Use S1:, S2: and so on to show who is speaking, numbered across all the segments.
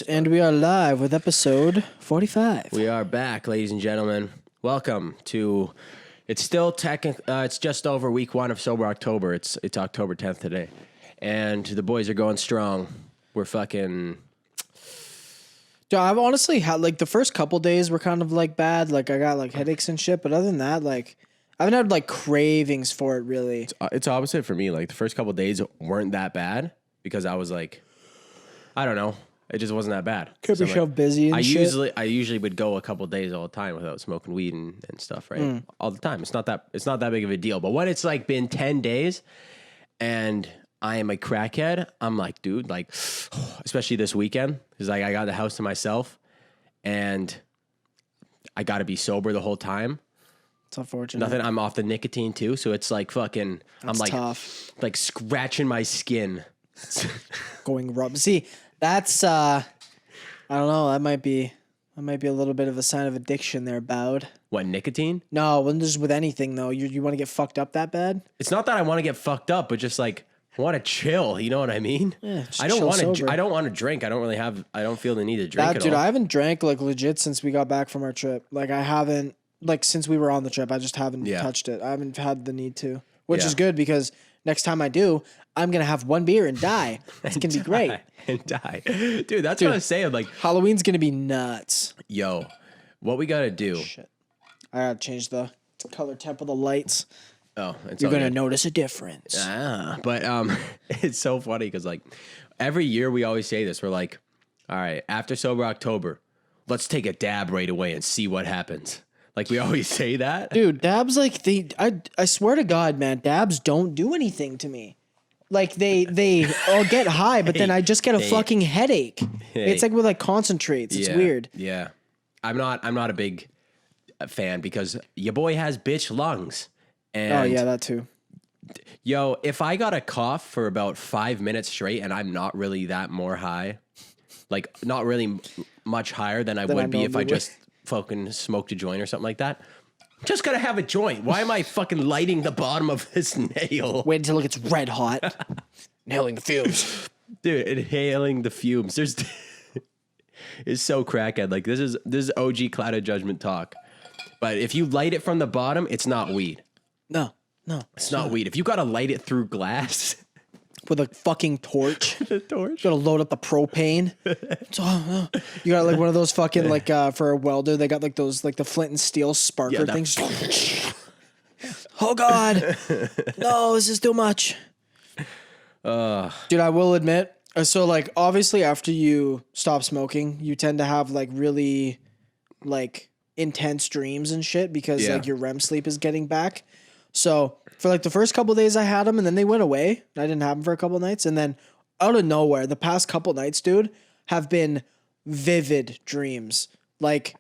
S1: And we are live with episode 45.
S2: We are back, ladies and gentlemen. Welcome to. It's still it's just over week one of Sober October. It's October 10th today, and the boys are going strong. We're fucking.
S1: Dude, I've honestly had like the first couple days were kind of like bad. Like I got like headaches and shit. But other than that, like I haven't had like cravings for it really.
S2: It's opposite for me. Like the first couple days weren't that bad because I was like, I don't know. It just wasn't that bad.
S1: Kept yourself busy and shit.
S2: I usually would go a couple days all the time without smoking weed and stuff, right? All the time. It's not that big of a deal. But when it's like been 10 days and I am a crackhead, I'm like, dude, like, especially this weekend, because like I got the house to myself and I got to be sober the whole time.
S1: It's unfortunate.
S2: I'm off the nicotine too, so it's like fucking.
S1: That's
S2: I'm like
S1: tough.
S2: Like scratching my skin.
S1: Going rub. See, that's I don't know. That might be a little bit of a sign of addiction there, Bowd.
S2: What, nicotine?
S1: No, when there's with anything though, you want to get fucked up that bad?
S2: It's not that I want to get fucked up, but just like I want to chill. You know what I mean?
S1: Yeah,
S2: I don't want to. I don't want to drink. I don't feel the need to drink.
S1: Dude, I haven't drank like legit since we got back from our trip. Like I haven't. Like since we were on the trip, I just haven't touched it. I haven't had the need to, which is good because next time I do, I'm going to have one beer and die. It's going to be great.
S2: And die. Dude, that's what I'm saying. Like
S1: Halloween's going to be nuts.
S2: Yo, what we got to do.
S1: Shit. I got to change the color temp of the lights.
S2: Oh,
S1: you're going to notice a difference.
S2: But it's so funny because like every year we always say this. We're like, all right, after Sober October, let's take a dab right away and see what happens. Like we always say that.
S1: Dude, dabs like I swear to God, man, dabs don't do anything to me. Like I'll get high, but then I just get a fucking headache. It's like with like concentrates. It's weird.
S2: Yeah. I'm not a big fan because your boy has bitch lungs. And
S1: oh yeah, that too.
S2: Yo, if I got a cough for about 5 minutes straight and I'm not really that more high, like not really much higher than I would be if I just fucking smoked a joint or something like that. Just gotta have a joint. Why am I fucking lighting the bottom of this nail?
S1: Wait until it gets red hot. Inhaling the fumes.
S2: Dude, inhaling the fumes. It's so crackhead. Like this is OG Clouded Judgement talk. But if you light it from the bottom, it's not weed.
S1: No.
S2: It's not weed. If you gotta light it through glass
S1: with a fucking torch.
S2: The torch.
S1: You gotta load up the propane. You got like one of those fucking like for a welder, they got like those like the flint and steel sparker things. Oh God. No, this is too much. Dude, I will admit. So like obviously after you stop smoking, you tend to have like really like intense dreams and shit because like your REM sleep is getting back. So for like the first couple of days I had them and then they went away. I didn't have them for a couple of nights. And then out of nowhere, the past couple nights, dude, have been vivid dreams. Like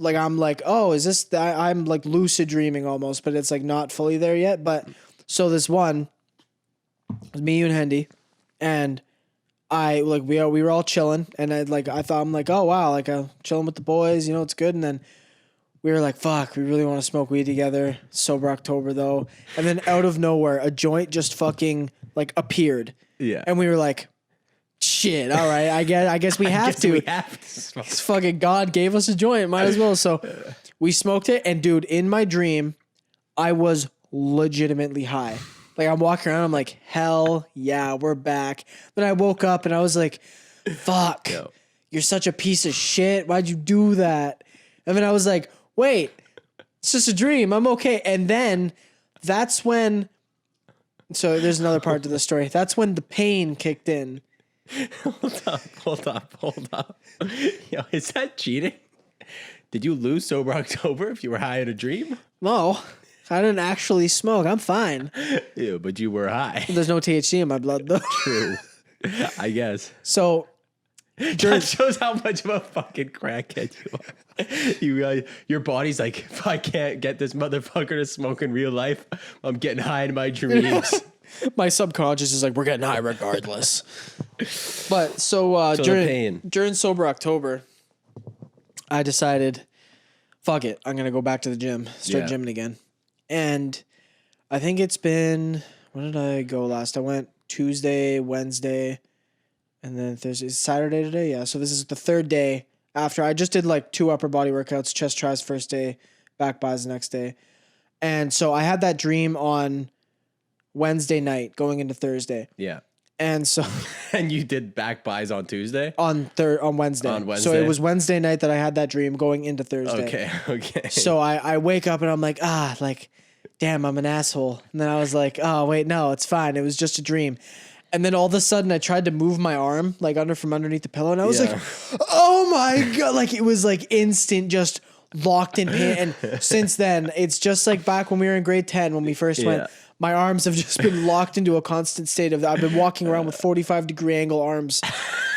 S1: I'm like, oh, is this, I'm like lucid dreaming almost, but it's like not fully there yet. But so this one was me, you and Hendy, and I like, we were all chilling and I thought, I'm like, oh wow, like I'm chilling with the boys, you know, it's good. And then we were like, fuck, we really want to smoke weed together. Sober October, though. And then out of nowhere, a joint just fucking, like, appeared. Yeah. And we were like, shit, all right, I guess we have to. It's fucking God gave us a joint. Might as well. So we smoked it. And, dude, in my dream, I was legitimately high. Like, I'm walking around. I'm like, hell yeah, we're back. Then I woke up and I was like, fuck, you're such a piece of shit. Why'd you do that? And then I was like, wait, it's just a dream. I'm okay. And then that's when, so there's another part to the story. That's when the pain kicked in.
S2: Hold up. Yo, is that cheating? Did you lose Sober October if you were high in a dream?
S1: No, I didn't actually smoke. I'm fine.
S2: Yeah, but you were high.
S1: There's no THC in my blood though.
S2: True. I guess.
S1: So
S2: that shows how much of a fucking crackhead you are. Your body's like, if I can't get this motherfucker to smoke in real life, I'm getting high in my dreams.
S1: My subconscious is like, we're getting high regardless. But so during Sober October, I decided, fuck it, I'm gonna go back to the gym, start gymming again. And I think it's been, when did I go last? I went Tuesday, Wednesday. And then Thursday, Saturday today. Yeah. So this is the third day after I just did like 2 upper body workouts, chest tries first day, back bis the next day. And so I had that dream on Wednesday night going into Thursday.
S2: Yeah.
S1: And so
S2: And you did back bis on Tuesday?
S1: on Wednesday.
S2: On Wednesday.
S1: So it was Wednesday night that I had that dream going into Thursday.
S2: Okay.
S1: So I wake up and I'm like, damn, I'm an asshole. And then I was like, oh wait, no, it's fine. It was just a dream. And then all of a sudden I tried to move my arm like from underneath the pillow and I was like, oh my God. Like it was like instant, just locked in pain. And since then it's just like back when we were in grade 10, when we first went, my arms have just been locked into a constant state of, I've been walking around with 45-degree angle arms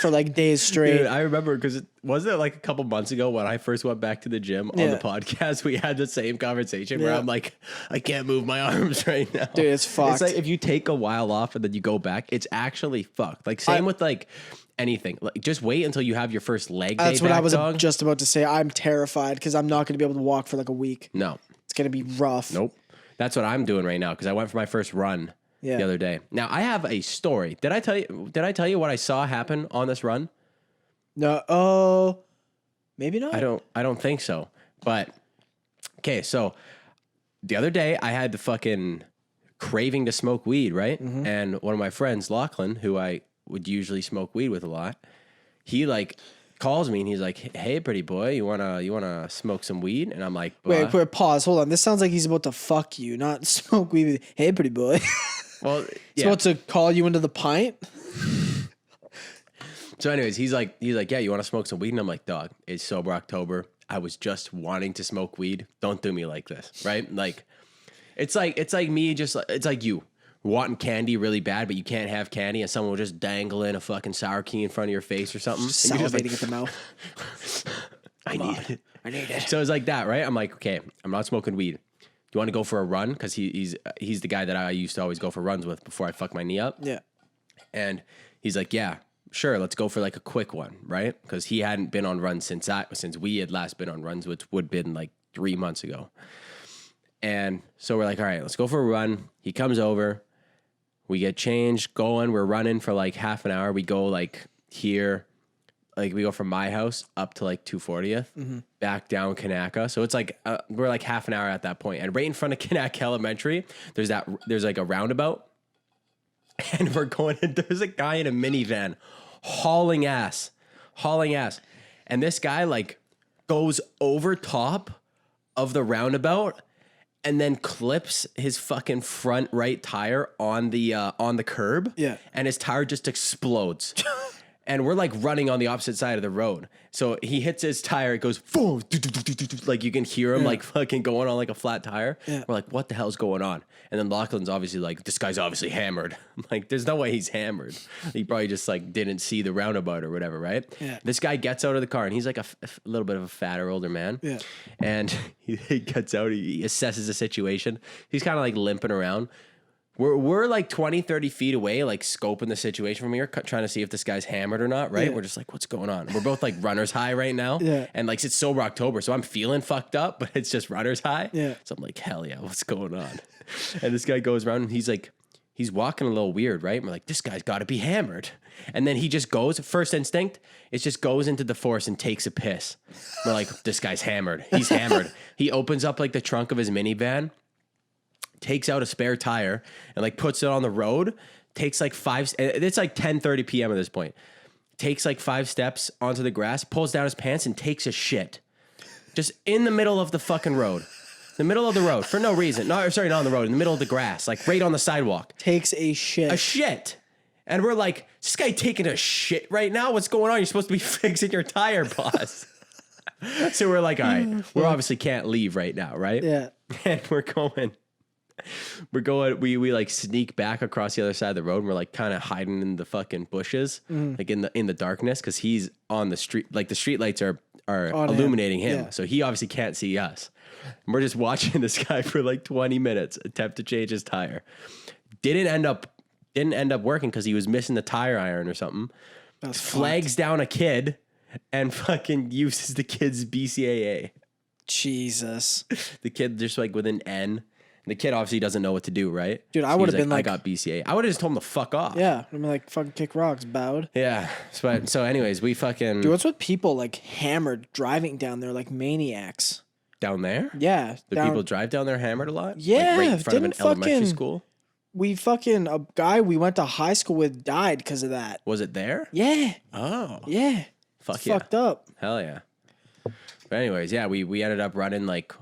S1: for like days straight.
S2: Dude, I remember because wasn't it like a couple months ago when I first went back to the gym on the podcast, we had the same conversation where I'm like, I can't move my arms right now.
S1: Dude, it's fucked.
S2: It's like if you take a while off and then you go back, it's actually fucked. Like same with like anything. Like just wait until you have your first leg day.
S1: That's what I was just about to say. I'm terrified because I'm not going to be able to walk for like a week.
S2: No.
S1: It's going to be rough.
S2: Nope. That's what I'm doing right now because I went for my first run the other day. Now I have a story. Did I tell you what I saw happen on this run?
S1: No. Oh, maybe not.
S2: I don't think so. But okay, so the other day I had the fucking craving to smoke weed, right? Mm-hmm. And one of my friends, Lachlan, who I would usually smoke weed with a lot, he like calls me and he's like, "Hey, pretty boy, you wanna smoke some weed?" And I'm like,
S1: wait, pause, hold on. This sounds like he's about to fuck you, not smoke weed. Hey, pretty boy.
S2: Well,
S1: he's about to call you into the pint.
S2: So, anyways, he's like, yeah, you want to smoke some weed? And I'm like, dog, it's sober October. I was just wanting to smoke weed. Don't do me like this, right? Like, it's like me, it's like you wanting candy really bad, but you can't have candy, and someone will just dangle in a fucking sour key in front of your face or something.
S1: Just salivating at the mouth.
S2: I need it.
S1: it.
S2: So it's like that, right? I'm like, okay, I'm not smoking weed. Do you want to go for a run? Because he's the guy that I used to always go for runs with before I fucked my knee up.
S1: Yeah.
S2: And he's like, yeah, sure, let's go for like a quick one, right? Because he hadn't been on runs since we had last been on runs, which would have been like 3 months ago. And so we're like, all right, let's go for a run. He comes over. We get changed, going. We're running for like half an hour. We go like here, like we go from my house up to like 240th, back down Kanaka. So it's like we're like half an hour at that point. And right in front of Kanaka Elementary, there's like a roundabout. And we're going, and there's a guy in a minivan hauling ass. And this guy like goes over top of the roundabout and then clips his fucking front right tire on the curb.
S1: Yeah.
S2: And his tire just explodes. And we're like running on the opposite side of the road. So he hits his tire, it goes, boom, like you can hear him like fucking going on like a flat tire.
S1: Yeah.
S2: We're like, what the hell's going on? And then Lachlan's obviously like, this guy's obviously hammered. I'm like, there's no way he's hammered. He probably just like didn't see the roundabout or whatever, right?
S1: Yeah.
S2: This guy gets out of the car and he's like a little bit of a fatter older man.
S1: Yeah.
S2: And he gets out, he assesses the situation. He's kind of like limping around. We're like 20, 30 feet away, like scoping the situation from here, trying to see if this guy's hammered or not, right?
S1: Yeah.
S2: We're just like, what's going on? We're both like runner's high right now.
S1: Yeah.
S2: And like it's sober October, so I'm feeling fucked up, but it's just runner's high.
S1: Yeah.
S2: So I'm like, hell yeah, what's going on? And this guy goes around and he's walking a little weird, right? And we're like, this guy's got to be hammered. And then he just goes, first instinct, it just goes into the forest and takes a piss. We're like, this guy's hammered. He's hammered. He opens up like the trunk of his minivan, takes out a spare tire and like puts it on the road, takes like it's like 10:30 p.m. at this point, takes like 5 steps onto the grass, pulls down his pants and takes a shit. Just in the middle of the fucking road. The middle of the road for no reason. Not on the road, in the middle of the grass, like right on the sidewalk.
S1: Takes a shit.
S2: A shit. And we're like, is this guy taking a shit right now? What's going on? You're supposed to be fixing your tire, boss. So we're like, all right, we obviously can't leave right now, right?
S1: Yeah.
S2: And we're going, we like sneak back across the other side of the road and we're like kind of hiding in the fucking bushes, like in the darkness, because he's on the street, like the street lights are illuminating him.
S1: Yeah.
S2: So he obviously can't see us. And we're just watching this guy for like 20 minutes attempt to change his tire. Didn't end up working because he was missing the tire iron or something. Flags down a kid and fucking uses the kid's BCAA.
S1: Jesus.
S2: The kid just like with an N. The kid obviously doesn't know what to do, right?
S1: Dude, I would have been like,
S2: I got BCA. I would have just told him to fuck off.
S1: Yeah. I'm like, fucking kick rocks, bowed.
S2: Yeah. So anyways, we fucking...
S1: Dude, what's with people like hammered driving down there like maniacs?
S2: Down there?
S1: Yeah.
S2: People drive down there hammered a lot?
S1: Yeah.
S2: Like right in front of an elementary school?
S1: A guy we went to high school with died because of that.
S2: Was it there?
S1: Yeah.
S2: Oh.
S1: Yeah.
S2: Fuck yeah.
S1: Fucked up.
S2: Hell yeah. But anyways, yeah, we ended up running like...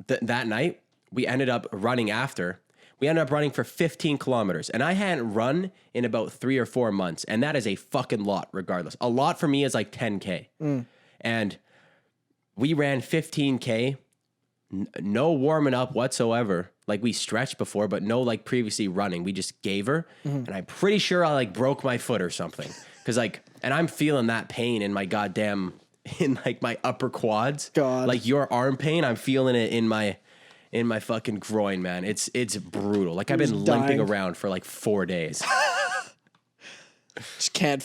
S2: that night, we ended up running after. We ended up running for 15 kilometers. And I hadn't run in about 3 or 4 months. And that is a fucking lot, regardless. A lot for me is like 10K. And we ran 15K, no warming up whatsoever. Like we stretched before, but no like previously running. We just gave her. And I'm pretty sure I like broke my foot or something. Cause like, and I'm feeling that pain in my goddamn, in like my upper quads.
S1: God.
S2: Like your arm pain, I'm feeling it in my fucking groin, man. It's brutal. Like I've been limping around for like 4 days.
S1: Just can't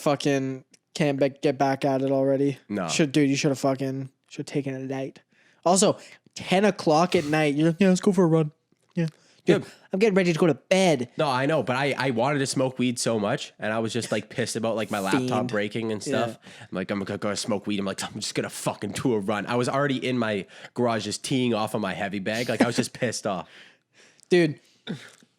S1: get back at it already.
S2: No.
S1: You should have taken it out. Also, 10 o'clock at night. You're like, yeah, let's go for a run. Yeah. Dude, I'm getting ready to go to bed.
S2: No, I know, but I wanted to smoke weed so much, and I was just like pissed about like my laptop breaking and stuff. Yeah. I'm like, I'm gonna go smoke weed. I'm like, I'm just gonna fucking do a run. I was already in my garage just teeing off on my heavy bag. Like I was just pissed off.
S1: Dude,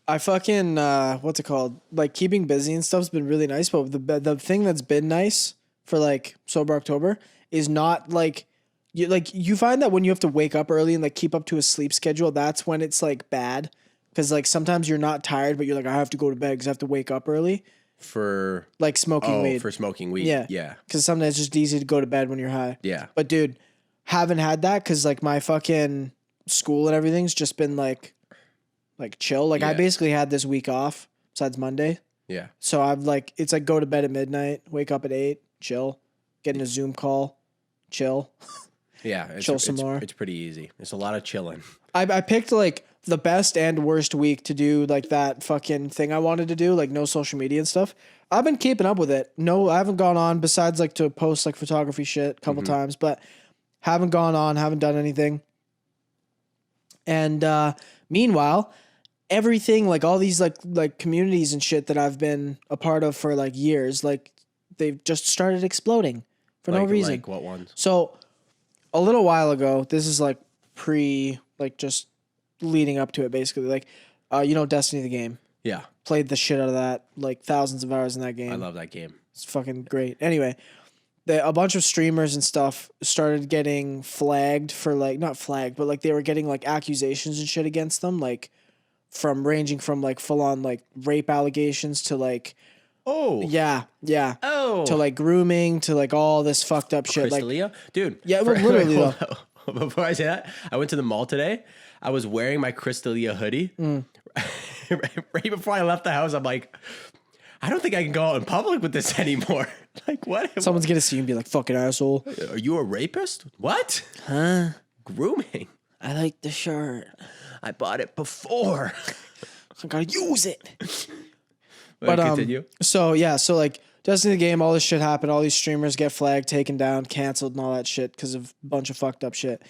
S1: I fucking what's it called? Like keeping busy and stuff's been really nice, but the thing that's been nice for like Sober October is not like you find that when you have to wake up early and like keep up to a sleep schedule, that's when it's like bad. Because like sometimes you're not tired, but you're like, I have to go to bed because I have to wake up early.
S2: For
S1: like smoking weed.
S2: For smoking weed.
S1: Yeah.
S2: Yeah.
S1: Because sometimes it's just easy to go to bed when you're high.
S2: Yeah.
S1: But dude, haven't had that because like my fucking school and everything's just been like chill. Like I basically had this week off besides Monday.
S2: Yeah.
S1: So I've like, it's like go to bed at midnight, wake up at 8, chill, get in a Zoom call, chill.
S2: Yeah.
S1: Chill some more.
S2: It's pretty easy. It's a lot of chilling.
S1: I picked like the best and worst week to do like that fucking thing I wanted to do, like no social media and stuff. I've been keeping up with it. No, I haven't gone on besides like to post like photography shit a couple times, but haven't gone on, haven't done anything. And meanwhile, everything like all these like communities and shit that I've been a part of for like years, like they've just started exploding for no reason.
S2: Like what ones?
S1: So a little while ago, this is like just leading up to it basically. Like, Destiny the game.
S2: Yeah.
S1: Played the shit out of that, like thousands of hours in that game.
S2: I love that game.
S1: It's fucking great. Anyway, a bunch of streamers and stuff started getting flagged for like, not flagged, but like they were getting like accusations and shit against them, like ranging from like full on like rape allegations to like, yeah, to like grooming to like all this fucked up shit.
S2: Crystalia?
S1: Like,
S2: dude.
S1: Yeah, literally though.
S2: Before I say that, I went to the mall today. I was wearing my Crystalia hoodie. Right before I left the house, I'm like, I don't think I can go out in public with this anymore. Like, what?
S1: Someone's gonna see you and be like, fucking asshole.
S2: Are you a rapist? What?
S1: Huh?
S2: Grooming.
S1: I like the shirt.
S2: I bought it before.
S1: I gotta use it.
S2: But continue.
S1: So like Destiny the game, all this shit happened. All these streamers get flagged, taken down, canceled, and all that shit because of a bunch of fucked up shit.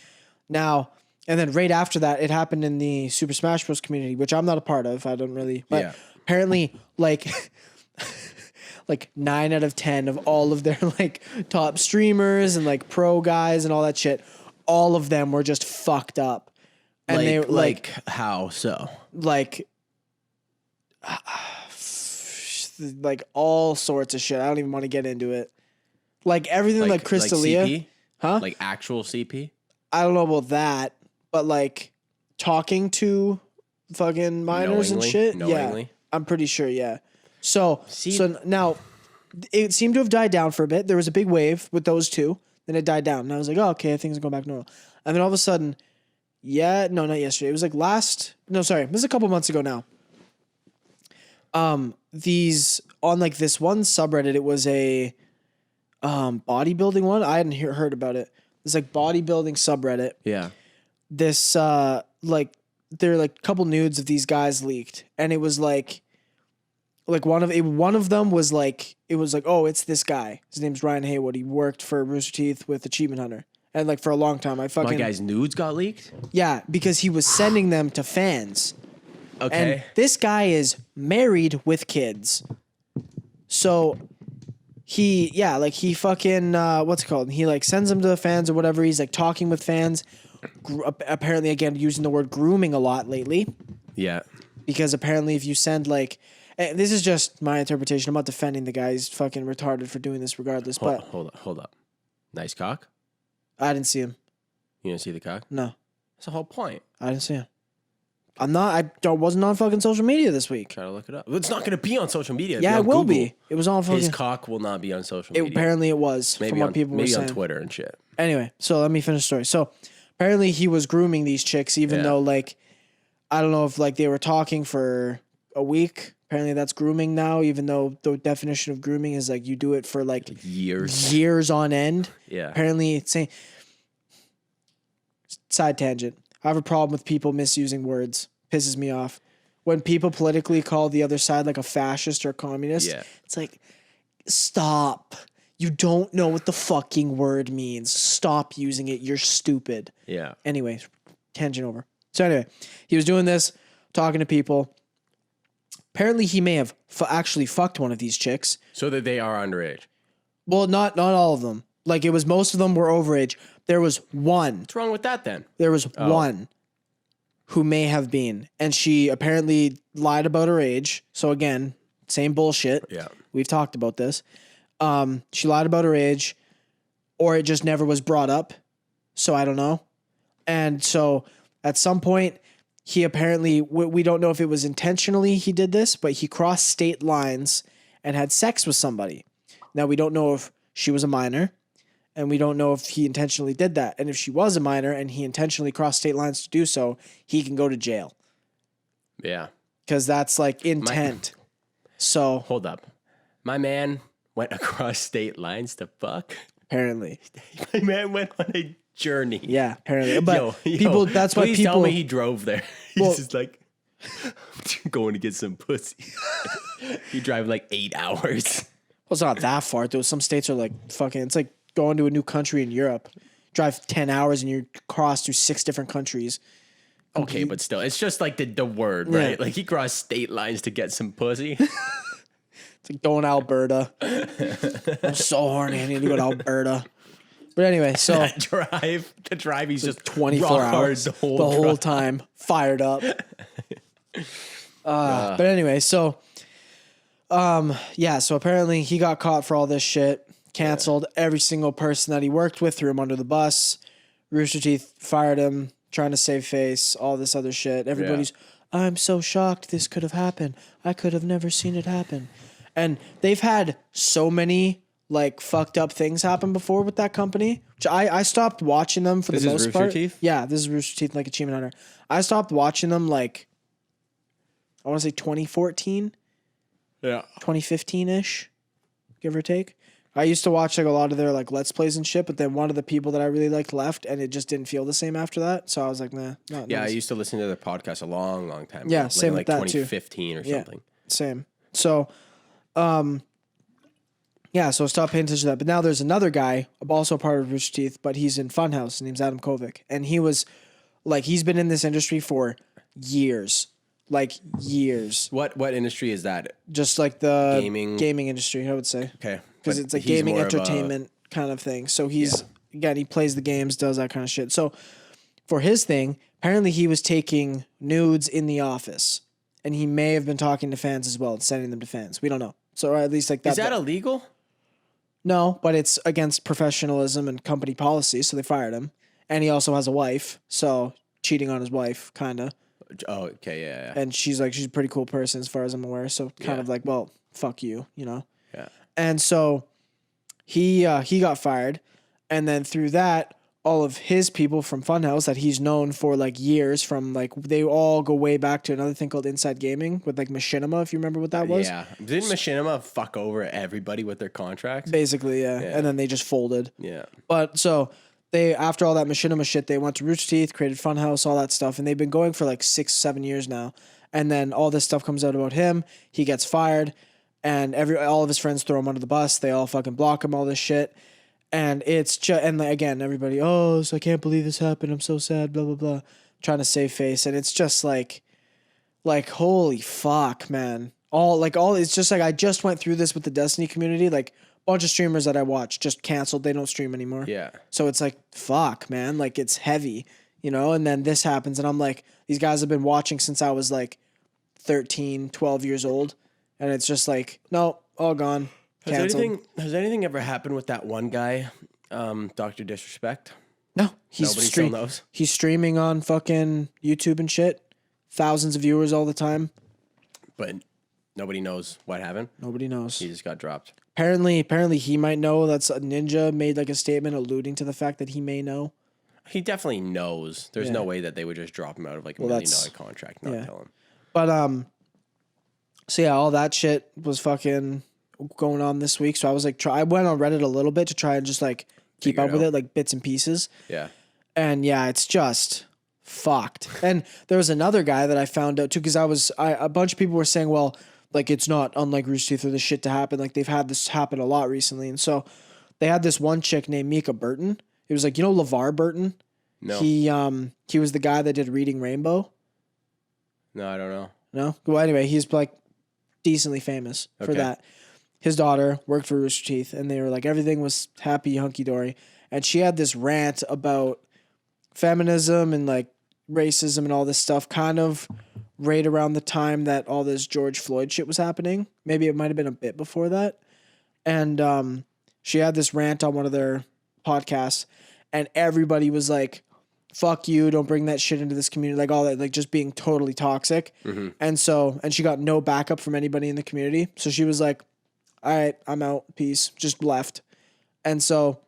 S1: Now, and then right after that, it happened in the Super Smash Bros. Community, which I'm not a part of. I don't really. But apparently, like, like 9 out of 10 of all of their like top streamers and like pro guys and all that shit, all of them were just fucked up. And
S2: like,
S1: they
S2: like how so?
S1: Like all sorts of shit. I don't even want to get into it. Like everything like Crystalia.
S2: Like CP?
S1: Huh?
S2: Like actual CP?
S1: I don't know about that, but like talking to fucking minors and shit.
S2: Knowingly?
S1: Yeah. I'm pretty sure, yeah. So now it seemed to have died down for a bit. There was a big wave with those two. Then it died down. And I was like, oh, okay, things are going back normal. And then all of a sudden, no, not yesterday. It was like this is a couple months ago now. These on like this one subreddit, it was a bodybuilding one. I hadn't heard about it. It's like bodybuilding subreddit.
S2: Yeah.
S1: This like there are like a couple nudes of these guys leaked, and it was like one of them was like, it was like, oh, it's this guy. His name's Ryan Haywood. He worked for Rooster Teeth with Achievement Hunter, And like for a long time,
S2: My guy's nudes got leaked?
S1: Yeah, because he was sending them to fans.
S2: Okay.
S1: And this guy is married with kids. So he fucking, what's it called? He like sends them to the fans or whatever. He's like talking with fans. Apparently, again, using the word grooming a lot lately.
S2: Yeah.
S1: Because apparently if you send like, this is just my interpretation. I'm not defending the guy. He's fucking retarded for doing this regardless.
S2: Hold up. Nice cock?
S1: I didn't see him.
S2: You didn't see the cock?
S1: No.
S2: That's the whole point.
S1: I didn't see him. I wasn't on fucking social media this week.
S2: Try to look it up. It's not going to be on social media.
S1: Yeah, it will be. It was on fucking...
S2: His cock will not be on social media.
S1: Apparently it was,
S2: maybe
S1: from what people were saying.
S2: Maybe on Twitter and shit.
S1: Anyway, so let me finish the story. So apparently he was grooming these chicks, even though like, I don't know if like they were talking for a week. Apparently that's grooming now, even though the definition of grooming is like you do it for like years on end.
S2: Yeah.
S1: Apparently it's saying... Side tangent. I have a problem with people misusing words. Pisses me off. When people politically call the other side like a fascist or a communist, it's like, stop. You don't know what the fucking word means. Stop using it. You're stupid.
S2: Yeah.
S1: Anyway, tangent over. So anyway, he was doing this, talking to people. Apparently he may have actually fucked one of these chicks.
S2: So that they are underage.
S1: Well, not all of them. Like it was, most of them were overage. There was one.
S2: What's wrong with that then?
S1: There was one who may have been, and she apparently lied about her age. So again, same bullshit.
S2: Yeah.
S1: We've talked about this. She lied about her age, or it just never was brought up. So I don't know. And so at some point, he apparently, we don't know if it was intentionally he did this, but he crossed state lines and had sex with somebody. Now we don't know if she was a minor. And we don't know if he intentionally did that. And if she was a minor and he intentionally crossed state lines to do so, he can go to jail.
S2: Yeah.
S1: Because that's like intent. So.
S2: Hold up. My man went across state lines to fuck?
S1: Apparently.
S2: My man went on a journey.
S1: Yeah, apparently. But people, that's why people.
S2: Please tell me he drove there. He's just like, going to get some pussy. He drive like 8 hours.
S1: Well, it's not that far, though. Some states are like fucking, it's like going to a new country in Europe. Drive 10 hours and you cross through 6 different countries.
S2: Okay, but still, it's just like the word, right? Yeah. Like he crossed state lines to get some pussy.
S1: It's like going to Alberta. I'm so horny. I need to go to Alberta. But anyway, so
S2: the drive, he's just
S1: 24 hours the whole time, fired up. But anyway, so so apparently he got caught for all this shit. Canceled every single person that he worked with, threw him under the bus. Rooster Teeth fired him, trying to save face, all this other shit. Everybody's, I'm so shocked this could have happened. I could have never seen it happen. And they've had so many like fucked up things happen before with that company. Which I stopped watching them for the most part. Rooster Teeth? Yeah, this is Rooster Teeth, like Achievement Hunter. I stopped watching them like, I want to say 2014.
S2: Yeah.
S1: 2015-ish, give or take. I used to watch like a lot of their like Let's Plays and shit, but then one of the people that I really liked left, and it just didn't feel the same after that. So I was like, nah.
S2: I used to listen to their podcast a long, long time ago.
S1: Yeah, same
S2: like
S1: with that
S2: 2015
S1: too.
S2: or something.
S1: Yeah, same. So, so I stopped paying attention to that. But now there's another guy, also part of Rooster Teeth, but he's in Funhouse. His name's Adam Kovic, and he was like, he's been in this industry for years. Like years.
S2: What industry is that?
S1: Just like the gaming industry, I would say.
S2: Okay.
S1: Because it's like gaming entertainment kind of thing. So he's, again, he plays the games, does that kind of shit. So for his thing, apparently he was taking nudes in the office. And he may have been talking to fans as well and sending them to fans. We don't know. So or at least like that.
S2: Is that illegal?
S1: No, but it's against professionalism and company policy. So they fired him. And he also has a wife. So cheating on his wife, kind of.
S2: Oh, okay, yeah.
S1: And she's a pretty cool person as far as I'm aware. So kind of like, well, fuck you, you know?
S2: Yeah.
S1: And so he got fired. And then through that, all of his people from Funhouse that he's known for like years from like, they all go way back to another thing called Inside Gaming with like Machinima, if you remember what that was.
S2: Yeah. Didn't Machinima fuck over everybody with their contracts?
S1: Basically, yeah. And then they just folded.
S2: Yeah.
S1: But so they, after all that Machinima shit, they went to Rooster Teeth, created Funhouse, all that stuff. And they've been going for like 6-7 years now. And then all this stuff comes out about him. He gets fired. And all of his friends throw him under the bus. They all fucking block him, all this shit. And it's just, and again, everybody, oh, so I can't believe this happened. I'm so sad, blah, blah, blah. Trying to save face. And it's just like, holy fuck, man. It's just like, I just went through this with the Destiny community. Like, a bunch of streamers that I watch just canceled. They don't stream anymore.
S2: Yeah.
S1: So it's like, fuck, man. Like, it's heavy, you know? And then this happens. And I'm like, these guys have been watching since I was like 13, 12 years old. And it's just like, no, all gone.
S2: Has anything ever happened with that one guy, Dr. Disrespect?
S1: No,
S2: Nobody still knows.
S1: He's streaming on fucking YouTube and shit. Thousands of viewers all the time.
S2: But nobody knows what happened.
S1: Nobody knows.
S2: He just got dropped.
S1: Apparently he might know. That's a Ninja made like a statement alluding to the fact that he may know.
S2: He definitely knows. There's no way that they would just drop him out of like $1 million contract, not tell him.
S1: But so yeah, all that shit was fucking going on this week. So I was like, I went on Reddit a little bit to try and just like keep up with it, like bits and pieces.
S2: Yeah.
S1: And yeah, it's just fucked. And there was another guy that I found out too, because a bunch of people were saying, well, like it's not unlike Rooster Teeth or this shit to happen. Like they've had this happen a lot recently. And so they had this one chick named Mika Burton. It was like, you know, LeVar Burton?
S2: No.
S1: He was the guy that did Reading Rainbow.
S2: No, I don't know.
S1: No? Well, anyway, he's like decently famous for that. His daughter worked for Rooster Teeth, and they were like, everything was happy, hunky-dory. And she had this rant about feminism and like racism and all this stuff kind of right around the time that all this George Floyd shit was happening. Maybe it might have been a bit before that. And she had this rant on one of their podcasts, and everybody was like, fuck you, don't bring that shit into this community, like all that, like just being totally toxic. And she got no backup from anybody in the community. So she was like, all right, I'm out, peace, just left. And so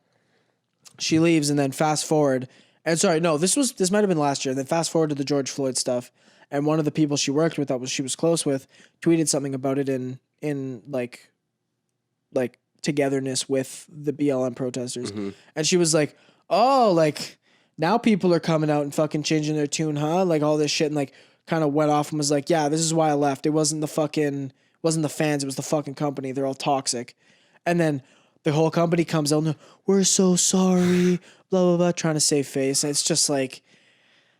S1: she leaves, and then fast forward, and sorry, no, this might have been last year. Then fast forward to the George Floyd stuff, and one of the people she worked with, she was close with, tweeted something about it in like togetherness with the BLM protesters. And she was like, oh, like now people are coming out and fucking changing their tune, huh? Like all this shit, and like kind of went off and was like, yeah, this is why I left. It wasn't the fans, it was the fucking company. They're all toxic. And then the whole company comes out and we're so sorry, blah, blah, blah, trying to save face. And it's just like,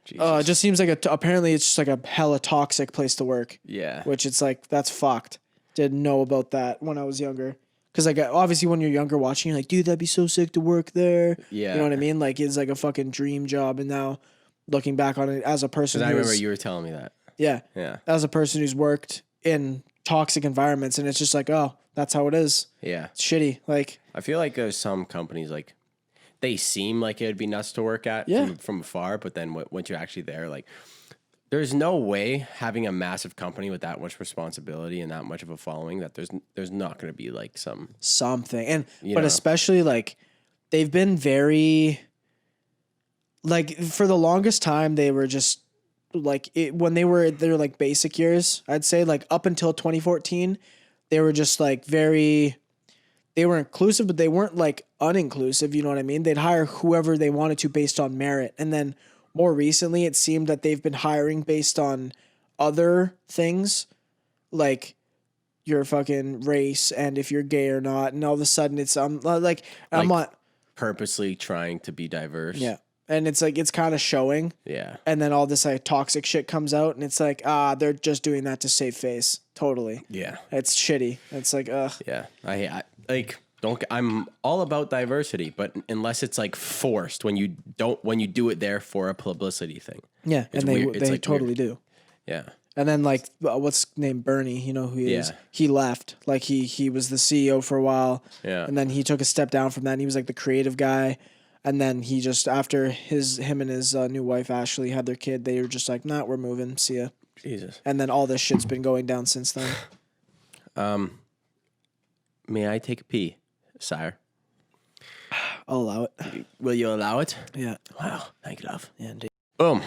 S1: it just seems like apparently it's just like a hella toxic place to work.
S2: Yeah.
S1: Which it's like, that's fucked. Didn't know about that when I was younger. Because like obviously when you're younger watching, you're like, dude, that'd be so sick to work there.
S2: Yeah.
S1: You know what I mean? Like it's like a fucking dream job. And now looking back on it as a person,
S2: I remember you were telling me that.
S1: Yeah.
S2: Yeah.
S1: As a person who's worked in toxic environments, and it's just like, oh, that's how it is.
S2: Yeah.
S1: It's shitty. Like
S2: I feel like there's some companies like they seem like it would be nuts to work at from afar, but then once you're actually there, like there's no way having a massive company with that much responsibility and that much of a following that there's not going to be like something. And but especially like they've been very like for the longest time they were just like when they were their like basic years, I'd say like up until 2014, they were just like they were inclusive, but they weren't like uninclusive. You know what I mean? They'd hire whoever they wanted to based on merit. And then more recently, it seemed that they've been hiring based on other things, like your fucking race and if you're gay or not. And all of a sudden it's I'm not purposely trying to be diverse.
S1: Yeah. And it's like, it's kind of showing.
S2: Yeah.
S1: And then all this like toxic shit comes out and it's like, they're just doing that to save face. Totally.
S2: Yeah.
S1: It's shitty. It's like, ugh.
S2: Yeah. I I'm all about diversity, but unless it's like forced when you do it there for a publicity thing.
S1: Yeah.
S2: It's
S1: and they
S2: like
S1: totally
S2: weird.
S1: do.
S2: Yeah.
S1: And then like, what's named Bernie, you know who he is?
S2: Yeah.
S1: He left. Like he was the CEO for a while.
S2: Yeah.
S1: And then he took a step down from that and he was like the creative guy. And then he just, after him and his new wife, Ashley, had their kid, they were just like, nah, we're moving. See ya.
S2: Jesus.
S1: And then all this shit's been going down since then.
S2: May I take a pee, sire?
S1: I'll allow it.
S2: Will you allow it?
S1: Yeah.
S2: Wow. Thank you, love.
S1: Yeah, indeed.
S2: Boom.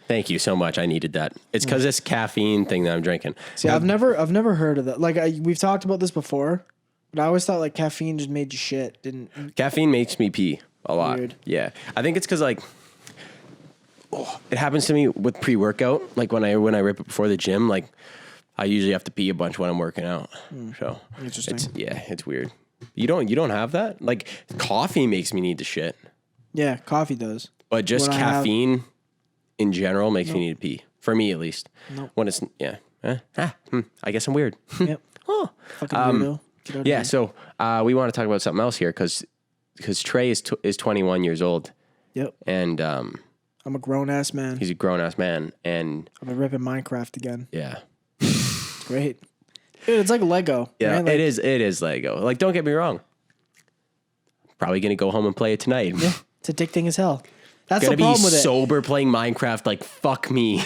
S2: Thank you so much. I needed that. It's because this caffeine thing that I'm drinking.
S1: See, I've never heard of that. Like we've talked about this before, but I always thought like caffeine just made you shit.
S2: Caffeine makes me pee a lot.
S1: Weird.
S2: Yeah. I think it's because like it happens to me with pre-workout. Like when I rip it before the gym, like I usually have to pee a bunch when I'm working out. So
S1: Interesting.
S2: it's weird. You don't have that? Like coffee makes me need to shit.
S1: Yeah, coffee does.
S2: But just
S1: When
S2: caffeine in general makes me need to pee. For me at least.
S1: Nope.
S2: When it's I guess I'm weird.
S1: Yep.
S2: Oh.
S1: Fucking weirdo. Get out of
S2: Yeah,
S1: here.
S2: so we want to talk about something else here because Trey is 21 years old.
S1: Yep.
S2: And
S1: I'm a grown ass man.
S2: he's a grown ass man, and
S1: I'm ripping Minecraft again.
S2: yeah,
S1: It's great. Dude, it's like Lego.
S2: yeah,
S1: right? Like,
S2: it is Lego. Like, don't get me wrong. Probably gonna go home and play it tonight.
S1: yeah, it's addicting as hell. That's
S2: Gonna
S1: the problem
S2: be
S1: with it.
S2: sober playing Minecraft. Like, fuck me.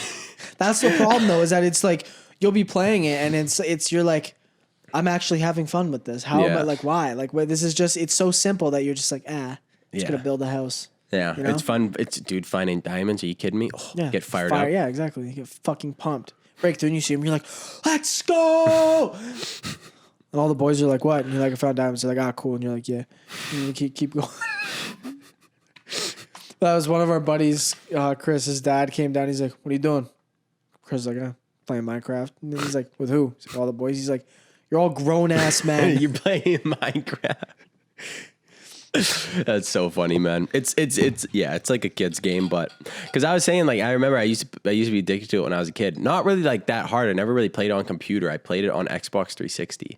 S1: That's the problem though, is that it's like you'll be playing it and it's you're like, I'm actually having fun with this. How am
S2: Yeah.
S1: I like why? Like this is just it's so simple that you're just like, just
S2: Yeah.
S1: gonna build a house.
S2: Yeah,
S1: You know?
S2: it's fun. It's dude finding diamonds. Are you kidding me? Oh,
S1: Yeah.
S2: get fired up.
S1: Yeah, exactly. You get fucking pumped. Breakthrough and you see him, you're like, let's go. And all the boys are like, what? And you're like, I found diamonds. They're like, cool. And you're like, yeah. And you keep going. That was one of our buddies, Chris. His dad came down. He's like, what are you doing? Chris is like, playing Minecraft. And he's like, with who? He's like, all the boys. He's like, you're all grown ass men.
S2: You're playing Minecraft. That's so funny, man. It's like a kid's game, but because I was saying, like, I remember I used to be addicted to it when I was a kid. Not really like that hard. I never really played it on computer. I played it on Xbox 360.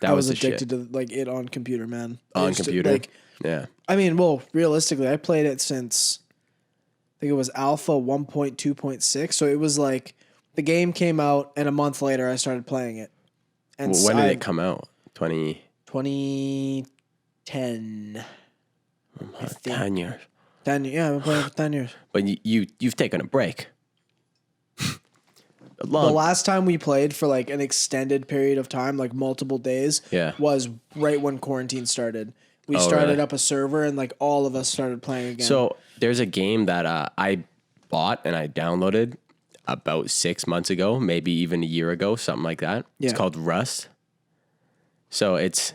S2: That
S1: I
S2: was
S1: was
S2: the
S1: addicted
S2: shit.
S1: to like it on computer, man. I
S2: On
S1: used to,
S2: computer.
S1: like,
S2: Yeah.
S1: I mean, well, realistically, I played it since I think it was Alpha 1.2.6. So it was like the game came out, and a month later, I started playing it. And
S2: Well, when did it come out?
S1: 2010.
S2: 10 years.
S1: 10 years. Yeah, I've been playing it for 10 years.
S2: But you've taken a break.
S1: The last time we played for like an extended period of time, like multiple days,
S2: Yeah.
S1: was right when quarantine started. We
S2: Oh,
S1: started
S2: really?
S1: up a server, and like all of us started playing again.
S2: So there's a game that I bought and I downloaded about 6 months ago, maybe even a year ago, something like that.
S1: Yeah.
S2: It's called Rust. So it's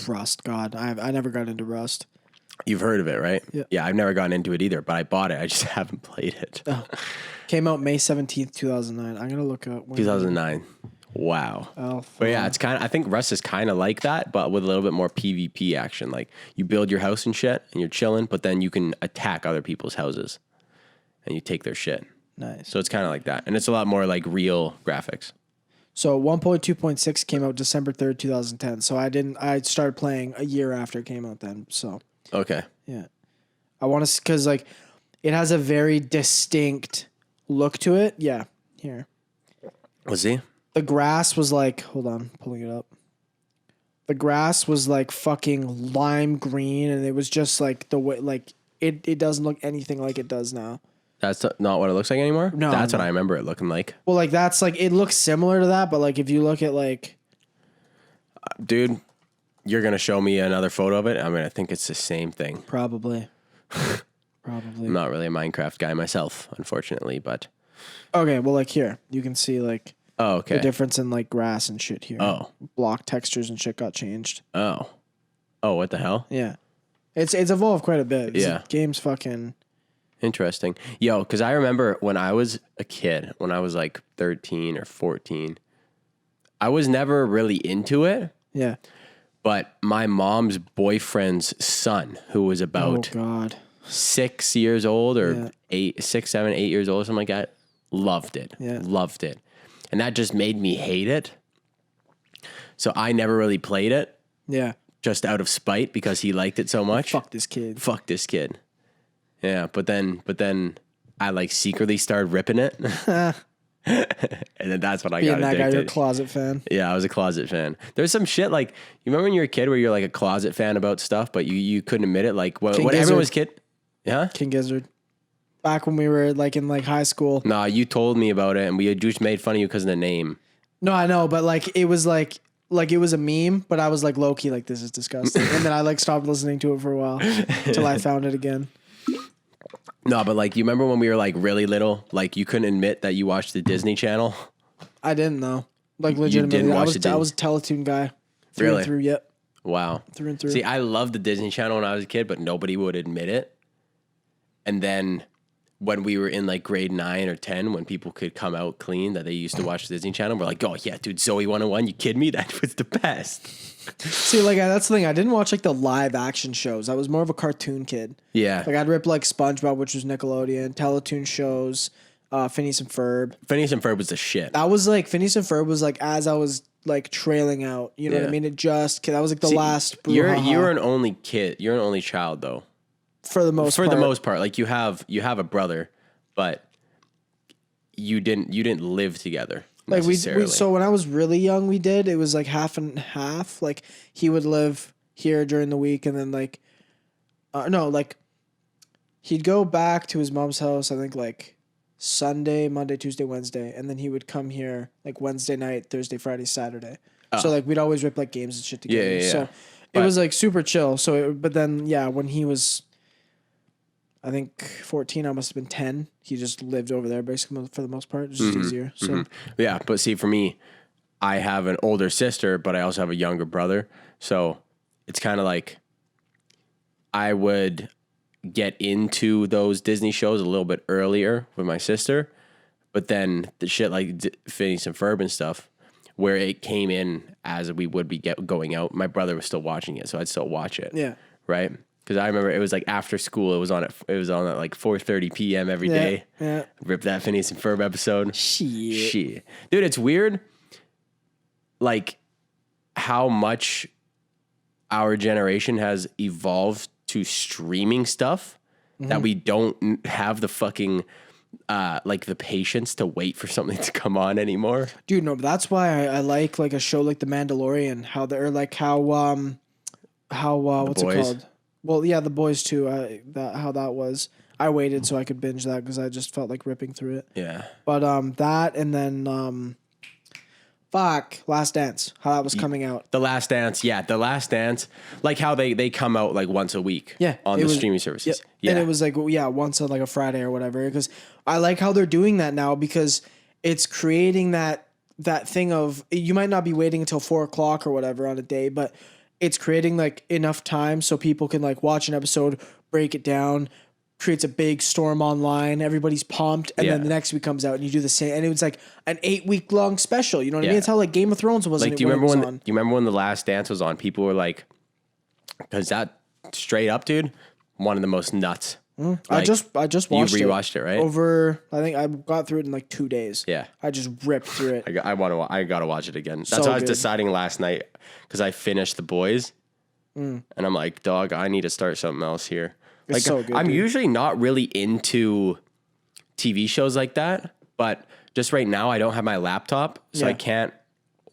S1: Rust, God, I never got into Rust.
S2: You've heard of it, right?
S1: Yeah.
S2: Yeah, I've never gotten into it either, but I bought it. I just haven't played it.
S1: Came out May 17th, 2009. I'm gonna look up when
S2: 2009. Wow.
S1: Oh,
S2: But yeah, it's kind of, I think Rust is kind of like that, but with a little bit more PvP action. Like you build your house and shit and you're chilling, but then you can attack other people's houses and you take their shit.
S1: nice.
S2: So it's kind of like that. And it's a lot more like real graphics.
S1: So 1.2.6 came out December 3rd, 2010. So I started playing a year after it came out then. So
S2: Okay.
S1: yeah, I want to, cause like it has a very distinct look to it. Yeah. Here.
S2: Was he?
S1: The grass was like, hold on, pulling it up. The grass was like fucking lime green, and it was just like the way, like it doesn't look anything like it does now.
S2: That's not what it looks like anymore?
S1: No,
S2: That's
S1: no.
S2: what I remember it looking like.
S1: Well, like that's like, it looks similar to that, but like if you look at like,
S2: Dude, you're going to show me another photo of it? I mean, I think it's the same thing.
S1: probably.
S2: I'm not really a Minecraft guy myself, unfortunately, but.
S1: Okay, well, like here, you can see like
S2: Oh, okay.
S1: the difference in like grass and shit here.
S2: Oh.
S1: Block textures and shit got changed.
S2: Oh. Oh, what the hell?
S1: Yeah. It's evolved quite a bit.
S2: Yeah.
S1: Game's fucking.
S2: Interesting. Yo, because I remember when I was a kid, when I was like 13 or 14, I was never really into it,
S1: Yeah.
S2: but my mom's boyfriend's son, who was
S1: Oh,
S2: about
S1: God.
S2: 6 years old or
S1: Yeah.
S2: 6, 7, 8 years old, something like that, loved it.
S1: Yeah.
S2: Loved it. And that just made me hate it. So I never really played it
S1: Yeah.
S2: just out of spite because he liked it so much.
S1: Fuck this kid.
S2: Fuck this kid. Yeah, but then I like secretly started ripping it. And then that's when I
S1: Being
S2: got
S1: that guy,
S2: addicted.
S1: you're a closet fan.
S2: Yeah, I was a closet fan. There's some shit like, you remember when you were a kid where you're like a closet fan about stuff, but you couldn't admit it? Like when
S1: King
S2: everyone
S1: Gizzard.
S2: was kid. Yeah?
S1: King Gizzard. Back when we were like in like high school.
S2: Nah, you told me about it and we had just made fun of you because of the name.
S1: No, I know, but like it was like it was a meme, but I was like low key like this is disgusting. And then I like stopped listening to it for a while until I found it again.
S2: No, but like you remember when we were like really little, like you couldn't admit that you watched the Disney Channel?
S1: I didn't know. Like legitimately.
S2: didn't watch
S1: I was a Teletoon guy. Through
S2: Really?
S1: and through, yep.
S2: Wow.
S1: Through and through.
S2: See, I loved the Disney Channel when I was a kid, but nobody would admit it. And then when we were in like grade 9 or 10, when people could come out clean that they used to watch the Disney Channel, we're like, oh yeah, dude, Zoe 101, you kidding me? That was the best.
S1: See, like that's the thing. I didn't watch like the live action shows. I was more of a cartoon kid.
S2: Yeah.
S1: Like I'd rip like SpongeBob, which was Nickelodeon, Teletoon shows, Phineas and Ferb.
S2: Phineas and Ferb was the shit.
S1: That was like Phineas and Ferb was like as I was like trailing out. You know what I mean? That was like the last.
S2: You're an only kid. You're an only child though.
S1: For the most part.
S2: Like you have a brother, but you didn't live together.
S1: Like we so when I was really young, we did. It was like half and half. Like he would live here during the week, and then like, he'd go back to his mom's house. I think like Sunday, Monday, Tuesday, Wednesday, and then he would come here like Wednesday night, Thursday, Friday, Saturday. So like we'd always rip like games and shit together.
S2: Yeah.
S1: So it was like super chill. But then when he was, I think 14, I must have been 10. He just lived over there basically for the most part. It's just easier. So
S2: yeah, but see, for me, I have an older sister, but I also have a younger brother. So it's kind of like I would get into those Disney shows a little bit earlier with my sister, but then the shit like Phineas and Ferb and stuff, where it came in as we would be going out, my brother was still watching it, so I'd still watch it.
S1: Yeah.
S2: Right? Because I remember it was like after school. It was on at like 4:30 p.m. every day.
S1: Yeah.
S2: Rip that Phineas and Ferb episode.
S1: Shit.
S2: Dude, it's weird. Like how much our generation has evolved to streaming stuff that we don't have the fucking like the patience to wait for something to come on anymore.
S1: Dude, no, but that's why I like a show like The Mandalorian. How they're like how what's it called? Well, yeah, The Boys too. How that was. I waited so I could binge that because I just felt like ripping through it.
S2: Yeah.
S1: But that and then Last Dance. How that was coming out.
S2: The Last Dance, yeah, The Last Dance. Like how they come out like once a week.
S1: Yeah,
S2: on the streaming services.
S1: Yeah. And it was like once on like a Friday or whatever. Because I like how they're doing that now because it's creating that thing of you might not be waiting until 4:00 or whatever on a day, but it's creating like enough time so people can like watch an episode, break it down, creates a big storm online. Everybody's pumped. And then the next week comes out and you do the same. And it was like an 8-week long special. You know what I mean? It's how like Game of Thrones was.
S2: Like, do you remember when The Last Dance was on? People were like, because that straight up, dude, one of the most nuts.
S1: Like, I just watched it.
S2: You rewatched it, right?
S1: I think I got through it in like 2 days.
S2: Yeah.
S1: I just ripped through it.
S2: I gotta watch it again. That's
S1: So
S2: what I was
S1: good.
S2: deciding last night because I finished The Boys, and I'm like, dog, I need to start something else here.
S1: It's
S2: Like,
S1: so good,
S2: I'm
S1: dude.
S2: usually not really into TV shows like that, but just right now I don't have my laptop, so I can't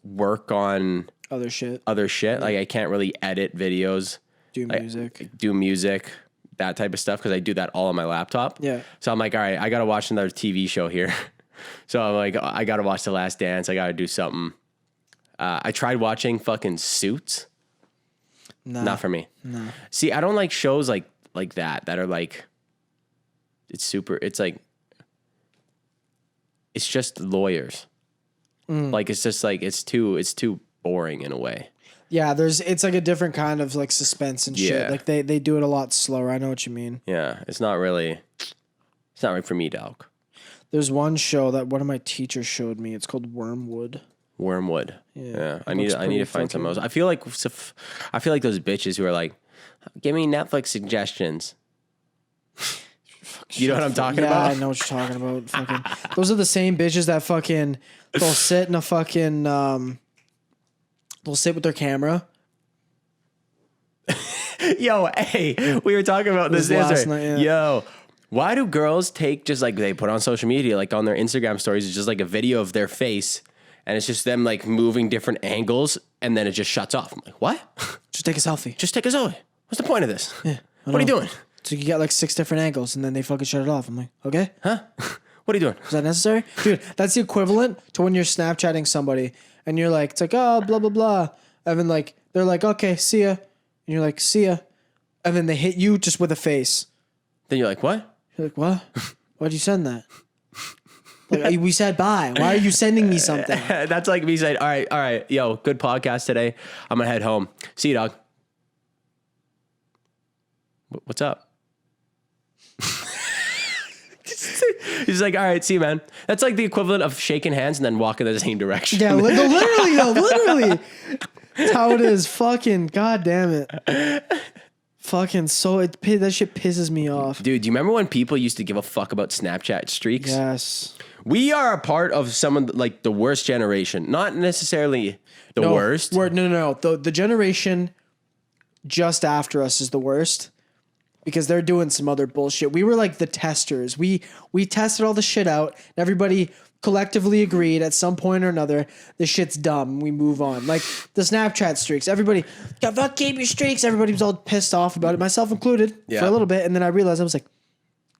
S2: work on
S1: Other shit.
S2: Like I can't really edit videos,
S1: Do music.
S2: do music, that type of stuff because I do that all on my laptop.
S1: Yeah.
S2: So I'm like, all right, I got to watch another TV show here. So I'm like, I got to watch The Last Dance. I got to do something. I tried watching fucking Suits.
S1: Nah.
S2: Not for me.
S1: No.
S2: See, I don't like shows like that are like, it's like, it's just lawyers. Like, it's just like, it's too boring in a way.
S1: Yeah, it's like a different kind of like suspense and shit.
S2: Yeah.
S1: Like they do it a lot slower. I know what you mean.
S2: Yeah. It's not right for me, dog.
S1: There's one show that one of my teachers showed me. It's called Wormwood.
S2: Wormwood.
S1: Yeah.
S2: I need to find some of those. I feel like those bitches who are like, give me Netflix suggestions. You know what I'm talking about?
S1: Yeah, I know what you're talking about. Fucking, those are the same bitches that fucking they'll sit in a fucking they'll sit with their camera.
S2: Yo, hey, we were talking about this
S1: last
S2: yesterday.
S1: night, yeah.
S2: Yo, why do girls take just like they put on social media, like on their Instagram stories, it's just like a video of their face and it's just them like moving different angles and then it just shuts off. I'm like, what?
S1: Just take a selfie.
S2: Just take a selfie. What's the point of this?
S1: Yeah,
S2: What are you doing?
S1: So you get like 6 different angles and then they fucking shut it off. I'm like, okay.
S2: Huh? What are you doing?
S1: Is that necessary? Dude, that's the equivalent to when you're Snapchatting somebody and you're like, it's like, oh, blah, blah, blah. And then like, they're like, okay, see ya. And you're like, see ya. And then they hit you just with a face.
S2: Then you're like, what?
S1: You're like, what? Why'd you send that? Like, we said bye. Why are you sending me something?
S2: That's like me saying, all right, yo, good podcast today. I'm going to head home. See you, dog. What's up? He's like, all right, see you, man. That's like the equivalent of shaking hands and then walking the same direction.
S1: Yeah, literally though, literally. That's how it is. Fucking god damn it. Fucking that shit pisses me off.
S2: Dude, do you remember when people used to give a fuck about Snapchat streaks?
S1: Yes.
S2: We are a part of some of like the worst generation. Not necessarily the worst.
S1: No. The generation just after us is the worst because they're doing some other bullshit. We were like the testers. We tested all the shit out. And everybody collectively agreed at some point or another, this shit's dumb. We move on. Like the Snapchat streaks. Everybody, fuck, keep your streaks. Everybody was all pissed off about it, myself included, for a little bit. And then I realized, I was like,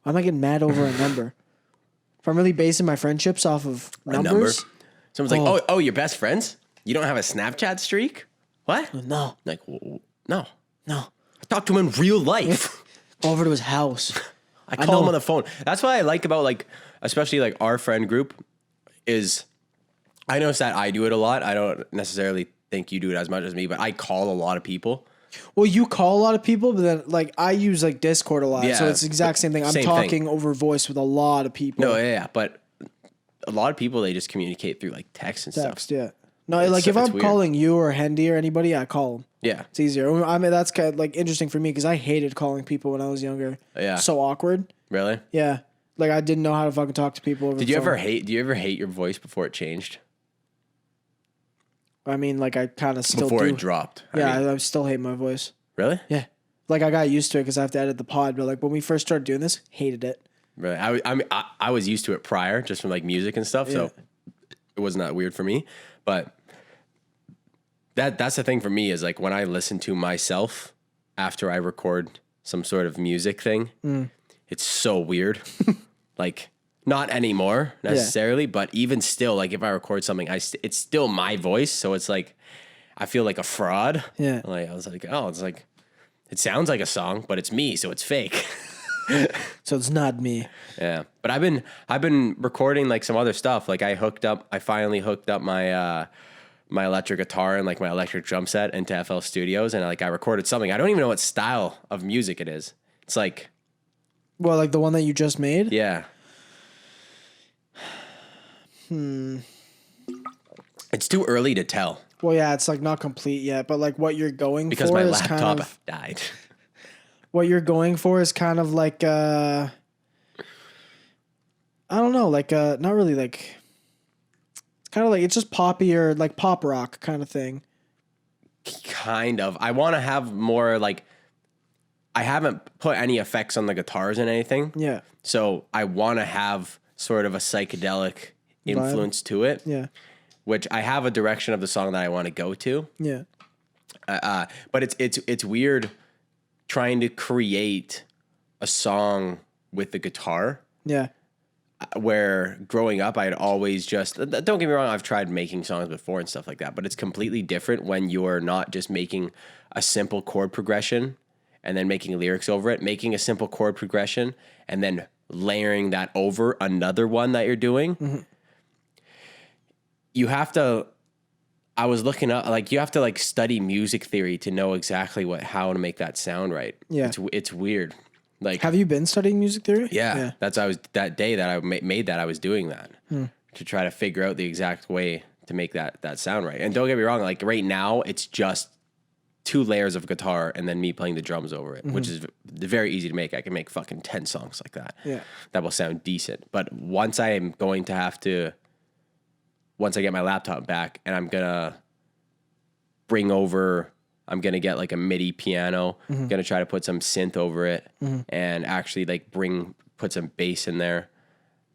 S1: why am I getting mad over a number? If I'm really basing my friendships off of numbers.
S2: Someone's like, oh, you're best friends? You don't have a Snapchat streak? What?
S1: No.
S2: Like, no.
S1: I
S2: talked to him in real life.
S1: Go over to his house.
S2: I call him on the phone. That's what I like about like, especially like our friend group is I notice that I do it a lot. I don't necessarily think you do it as much as me, but I call a lot of people.
S1: Well, you call a lot of people, but then like I use like Discord a lot. So it's the exact same thing. I'm talking over voice with a lot of people.
S2: No, yeah. But a lot of people, they just communicate through like text and stuff.
S1: Yeah. No, like if I'm calling you or Hendy or anybody, I call them.
S2: Yeah.
S1: It's easier. I mean, that's kind of like interesting for me because I hated calling people when I was younger.
S2: Yeah.
S1: So awkward.
S2: Really?
S1: Yeah. Like I didn't know how to fucking talk to people over
S2: Do you ever hate your voice before it changed?
S1: I mean, like I kind of still
S2: before
S1: do.
S2: It dropped.
S1: I still hate my voice.
S2: Really?
S1: Yeah. Like I got used to it because I have to edit the pod, but like when we first started doing this, hated it.
S2: Really? I was used to it prior just from like music and stuff, so it wasn't that weird for me. But that's the thing for me is like when I listen to myself after I record some sort of music thing, it's so weird. Like not anymore necessarily, but even still, like if I record something, it's still my voice. So it's like, I feel like a fraud.
S1: Yeah.
S2: Like I was like, oh, it's like, it sounds like a song, but it's me. So it's fake.
S1: So it's not me.
S2: Yeah. But I've been recording like some other stuff. Like I finally hooked up my, my electric guitar and like my electric drum set into FL Studios. And like I recorded something. I don't even know what style of music it is. It's like,
S1: well, like the one that you just made?
S2: Yeah. It's too early to tell.
S1: Well, yeah, it's like not complete yet, but like what you're going
S2: because
S1: for
S2: my
S1: is
S2: laptop
S1: kind of
S2: died.
S1: What you're going for is kind of like I don't know, like not really like it's kind of like it's just poppy or like pop rock kind of thing.
S2: Kind of. I want to have more like I haven't put any effects on the guitars and anything.
S1: Yeah.
S2: So I want to have sort of a psychedelic influence to it.
S1: Yeah.
S2: Which I have a direction of the song that I want to go to.
S1: Yeah.
S2: But it's weird trying to create a song with the guitar.
S1: Yeah.
S2: Where growing up, I'd always just, don't get me wrong, I've tried making songs before and stuff like that, but it's completely different when you're not just making a simple chord progression and then making lyrics over it, making a simple chord progression and then layering that over another one that you're doing. Mm-hmm. You have to, I was looking up, like you have to like study music theory to know exactly how to make that sound right.
S1: Yeah.
S2: It's weird. Like,
S1: have you been studying music theory?
S2: Yeah. That day that I made that, I was doing that to try to figure out the exact way to make that sound right. And don't get me wrong, like right now it's just 2 layers of guitar and then me playing the drums over it, which is very easy to make. I can make fucking 10 songs like that. Yeah. That will sound decent. But once I am going to have to, once I get my laptop back and I'm going to get like a MIDI piano, going to try to put some synth over it and actually like put some bass in there.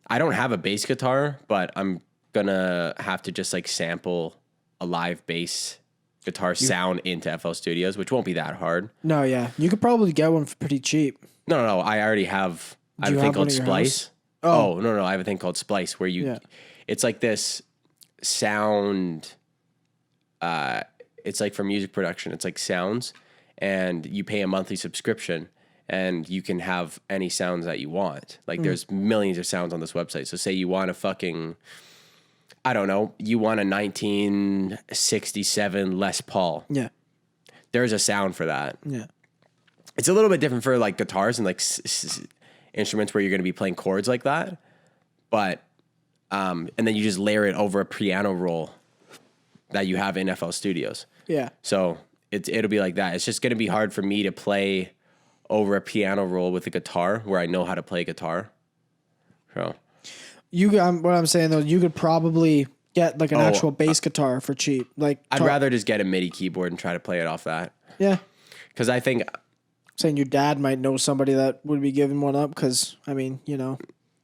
S2: I don't have a bass guitar, but I'm going to have to just like sample a live bass guitar sound into FL Studios, which won't be that hard.
S1: No, yeah. You could probably get one for pretty cheap.
S2: No. I already have, I have a thing called Splice. Oh, no. I have a thing called Splice where it's like this sound, it's like for music production, it's like sounds, and you pay a monthly subscription and you can have any sounds that you want. Like there's millions of sounds on this website. So say you want a fucking, I don't know, you want a 1967 Les Paul. Yeah. There's a sound for that. Yeah. It's a little bit different for like guitars and like instruments where you're going to be playing chords like that. but and then you just layer it over a piano roll that you have in FL Studios.
S1: Yeah.
S2: So it'll be like that. It's just going to be hard for me to play over a piano roll with a guitar where I know how to play guitar. So
S1: what I'm saying though, you could probably get like an actual bass guitar for cheap. Like
S2: I'd rather just get a MIDI keyboard and try to play it off that.
S1: Yeah.
S2: Because I think
S1: saying your dad might know somebody that would be giving one up. Because I mean, you know,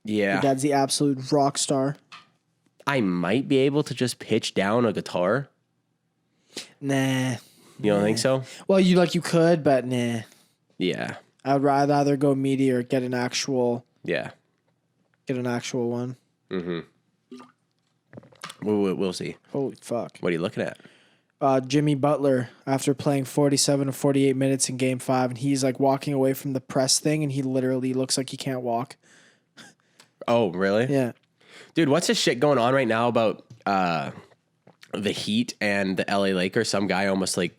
S1: your dad's the absolute rock star.
S2: I might be able to just pitch down a guitar.
S1: Nah.
S2: You don't think so?
S1: Well, you could, but nah.
S2: Yeah.
S1: I'd rather go MIDI or get an actual.
S2: Yeah.
S1: Get an actual one.
S2: Mm-hmm. We'll see.
S1: Holy fuck.
S2: What are you looking at?
S1: Jimmy Butler, after playing 47 to 48 minutes in Game 5, and he's like walking away from the press thing, and he literally looks like he can't walk.
S2: Oh, really?
S1: Yeah.
S2: Dude, what's this shit going on right now about the Heat and the LA Lakers? Some guy almost like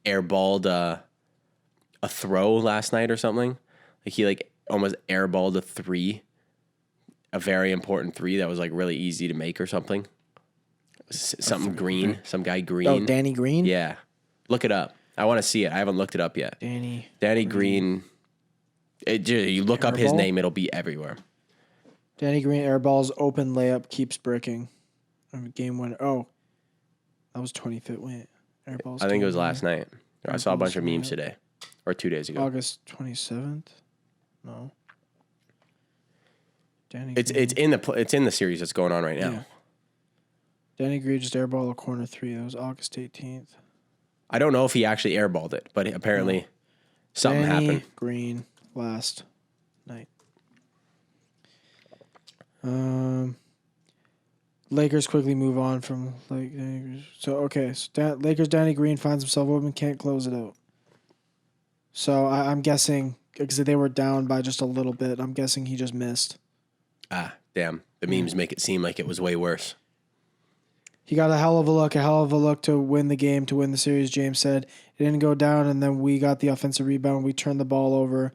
S2: airballed a throw last night or something. Like he like almost airballed a very important three that was like really easy to make or something. Something green, some guy green.
S1: Oh, Danny Green?
S2: Yeah. Look it up. I want to see it. I haven't looked it up yet. Danny Green. You look up his name, it'll be everywhere.
S1: Danny Green airball's open layup keeps bricking. Game winner. Oh, that was 25th. Wait, airball's.
S2: I think it was last night. I saw a bunch of memes today, or 2 days ago.
S1: August 27th. No. Danny.
S2: It's in the series that's going on right now.
S1: Yeah. Danny Green just airballed a corner three. That was August 18th.
S2: I don't know if he actually airballed it, but apparently something happened.
S1: Green last night. Lakers quickly move on from Lakers. Danny Green finds himself open, can't close it out. So I'm guessing because they were down by just a little bit. I'm guessing he just missed.
S2: Ah, damn! The memes make it seem like it was way worse.
S1: He got a hell of a look to win the game, to win the series. James said it didn't go down, and then we got the offensive rebound. We turned the ball over.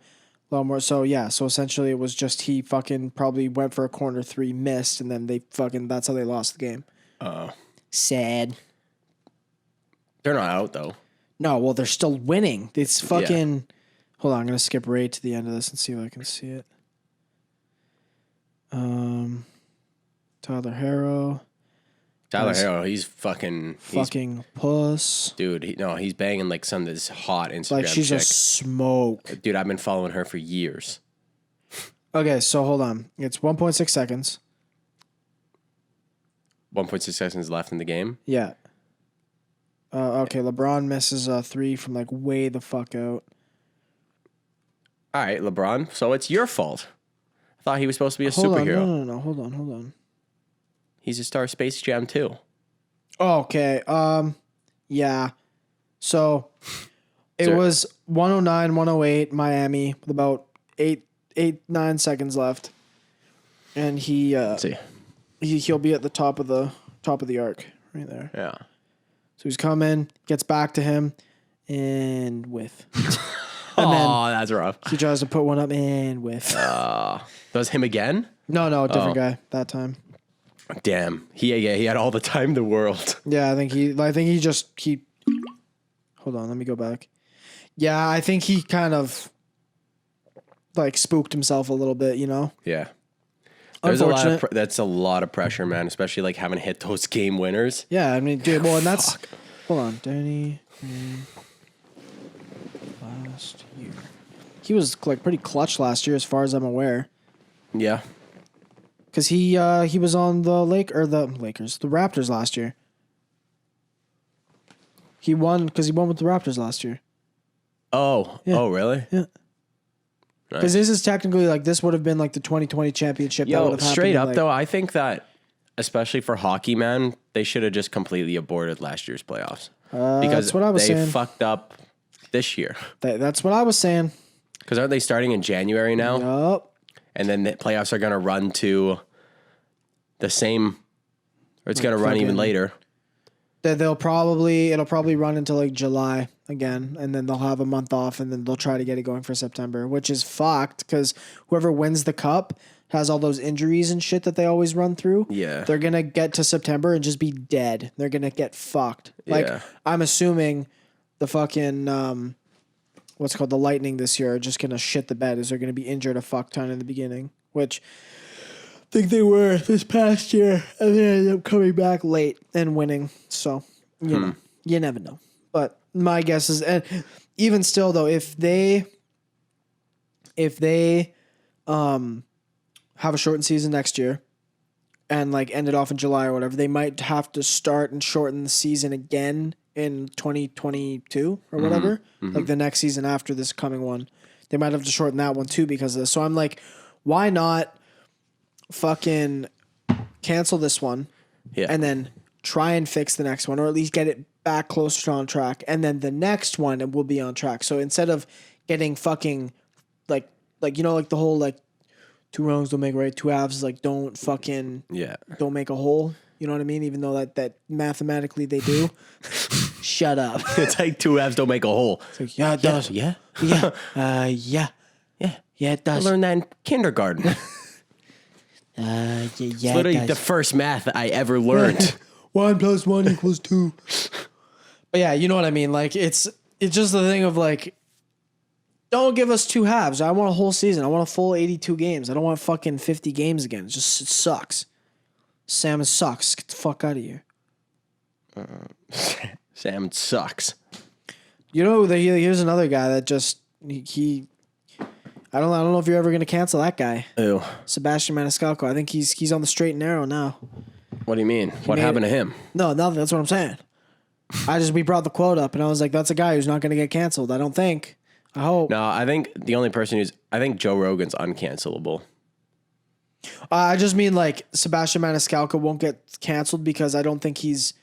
S1: A lot more. So essentially it was just he fucking probably went for a corner three, missed, and then that's how they lost the game. Sad.
S2: They're not out though.
S1: No, well they're still winning. It's fucking. Yeah. Hold on, I'm gonna skip right to the end of this and see if I can see it. Tyler Harrow,
S2: he's fucking
S1: puss,
S2: dude. He's banging like some of this hot Instagram.
S1: Like she's
S2: chick.
S1: a smoke,
S2: dude. I've been following her for years.
S1: Okay, so hold on. It's 1.6 seconds.
S2: 1.6 seconds left in the game.
S1: Yeah. Okay, LeBron misses a three from like way the fuck out.
S2: All right, LeBron. So it's your fault. I thought he was supposed to be a superhero.
S1: No. Hold on.
S2: He's a star of Space Jam too.
S1: Okay. Yeah. So it was 109-108 Miami with about 9 seconds left, and he'll be at the top of the arc right there.
S2: Yeah.
S1: So he's coming, gets back to him, and whiff.
S2: That's rough.
S1: He tries to put one up and whiff.
S2: That was him again?
S1: No, different guy that time.
S2: Damn. He had all the time in the world.
S1: Yeah, I think he hold on, let me go back. Yeah, I think he kind of like spooked himself a little bit, you know?
S2: Yeah. There's that's a lot of pressure, man, especially like having hit those game winners.
S1: Yeah, I mean, dude, well, and that's hold on, Danny last year. He was like pretty clutch last year as far as I'm aware.
S2: Yeah.
S1: Cuz he was on the Raptors last year. He won with the Raptors last year.
S2: Oh. Yeah. Oh, really?
S1: Yeah. Because this is technically like this would have been like the 2020 championship. That would have happened.
S2: Straight up though, I think that especially for hockey, man, they should have just completely aborted last year's playoffs because
S1: that's what I was saying.
S2: Fucked up this year.
S1: That's what I was saying.
S2: Because aren't they starting in January now?
S1: Yup.
S2: And then the playoffs are going to run to the same, or it's going to run even later.
S1: It'll probably run until like July again, and then they'll have a month off, and then they'll try to get it going for September, which is fucked because whoever wins the cup has all those injuries and shit that they always run through.
S2: Yeah.
S1: They're going to get to September and just be dead. They're going to get fucked. Like, I'm assuming the fucking, what's called the Lightning this year are just going to shit the bed as they're going to be injured a fuck ton in the beginning, which I think they were this past year, and they ended up coming back late and winning. So, you know, you never know. But my guess is, and even still though, if they have a shortened season next year and like end it off in July or whatever, they might have to start and shorten the season again in 2022 or whatever, like the next season after this coming one. They might have to shorten that one too because of this. So I'm like, why not fucking cancel this one and then try and fix the next one, or at least get it back closer to on track, and then the next one it will be on track. So instead of getting fucking like you know, like the whole like two wrongs don't make a right, two halves is like don't fucking don't make a whole. You know what I mean? Even though that mathematically they do. Shut up.
S2: It's like two halves don't make a whole.
S1: It's like, yeah, it does.
S2: Yeah.
S1: Yeah, it does.
S2: I learned that in kindergarten.
S1: It's
S2: literally the first math I ever learned.
S1: 1 + 1 = 2. But yeah, you know what I mean? Like it's just the thing of like, don't give us two halves. I want a whole season. I want a full 82 games. I don't want fucking 50 games again. It sucks. Salmon sucks. Get the fuck out of here.
S2: Salmon sucks.
S1: You know, here's another guy that just he I don't know if you're ever gonna cancel that guy.
S2: Ew.
S1: Sebastian Maniscalco. I think he's on the straight and narrow now.
S2: What do you mean? What happened to him?
S1: No, nothing. That's what I'm saying. We brought the quote up and I was like, that's a guy who's not gonna get canceled. I don't think. I hope.
S2: No, I think the only person I think Joe Rogan's uncancelable.
S1: I just mean like Sebastian Maniscalco won't get canceled because I don't think he's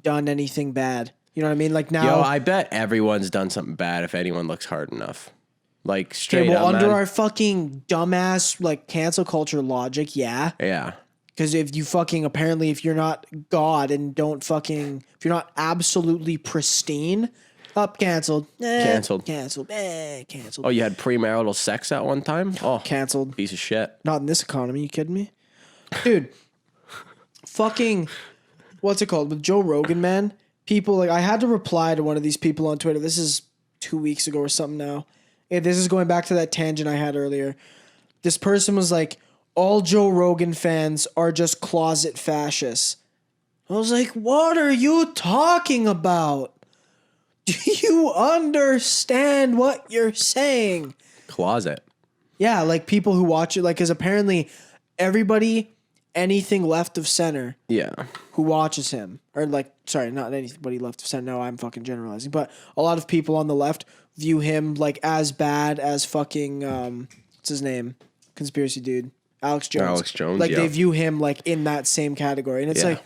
S1: done anything bad. You know what I mean? Like now,
S2: Yo, I bet everyone's done something bad if anyone looks hard enough. Like straight up,
S1: under
S2: man.
S1: our fucking dumbass like cancel culture logic, yeah.
S2: Yeah.
S1: Because if you fucking apparently if you're not God and if you're not absolutely pristine, canceled.
S2: Canceled.
S1: Canceled.
S2: Oh, you had premarital sex at one time? Oh,
S1: canceled.
S2: Piece of shit.
S1: Not in this economy. You kidding me? Dude, fucking, what's it called? With Joe Rogan, man, people, like, I had to reply to one of these people on Twitter. This is 2 weeks ago or something now. This is going back to that tangent I had earlier. This person was like, all Joe Rogan fans are just closet fascists. I was like, what are you talking about? Do you understand what you're saying?
S2: Closet.
S1: Yeah, like people who watch it, like, because apparently everybody, anything left of center, who watches him, or like, sorry, not anybody left of center. No, I'm fucking generalizing, but a lot of people on the left view him like as bad as fucking what's his name, conspiracy dude, Alex Jones. Like they view him like in that same category, and it's like.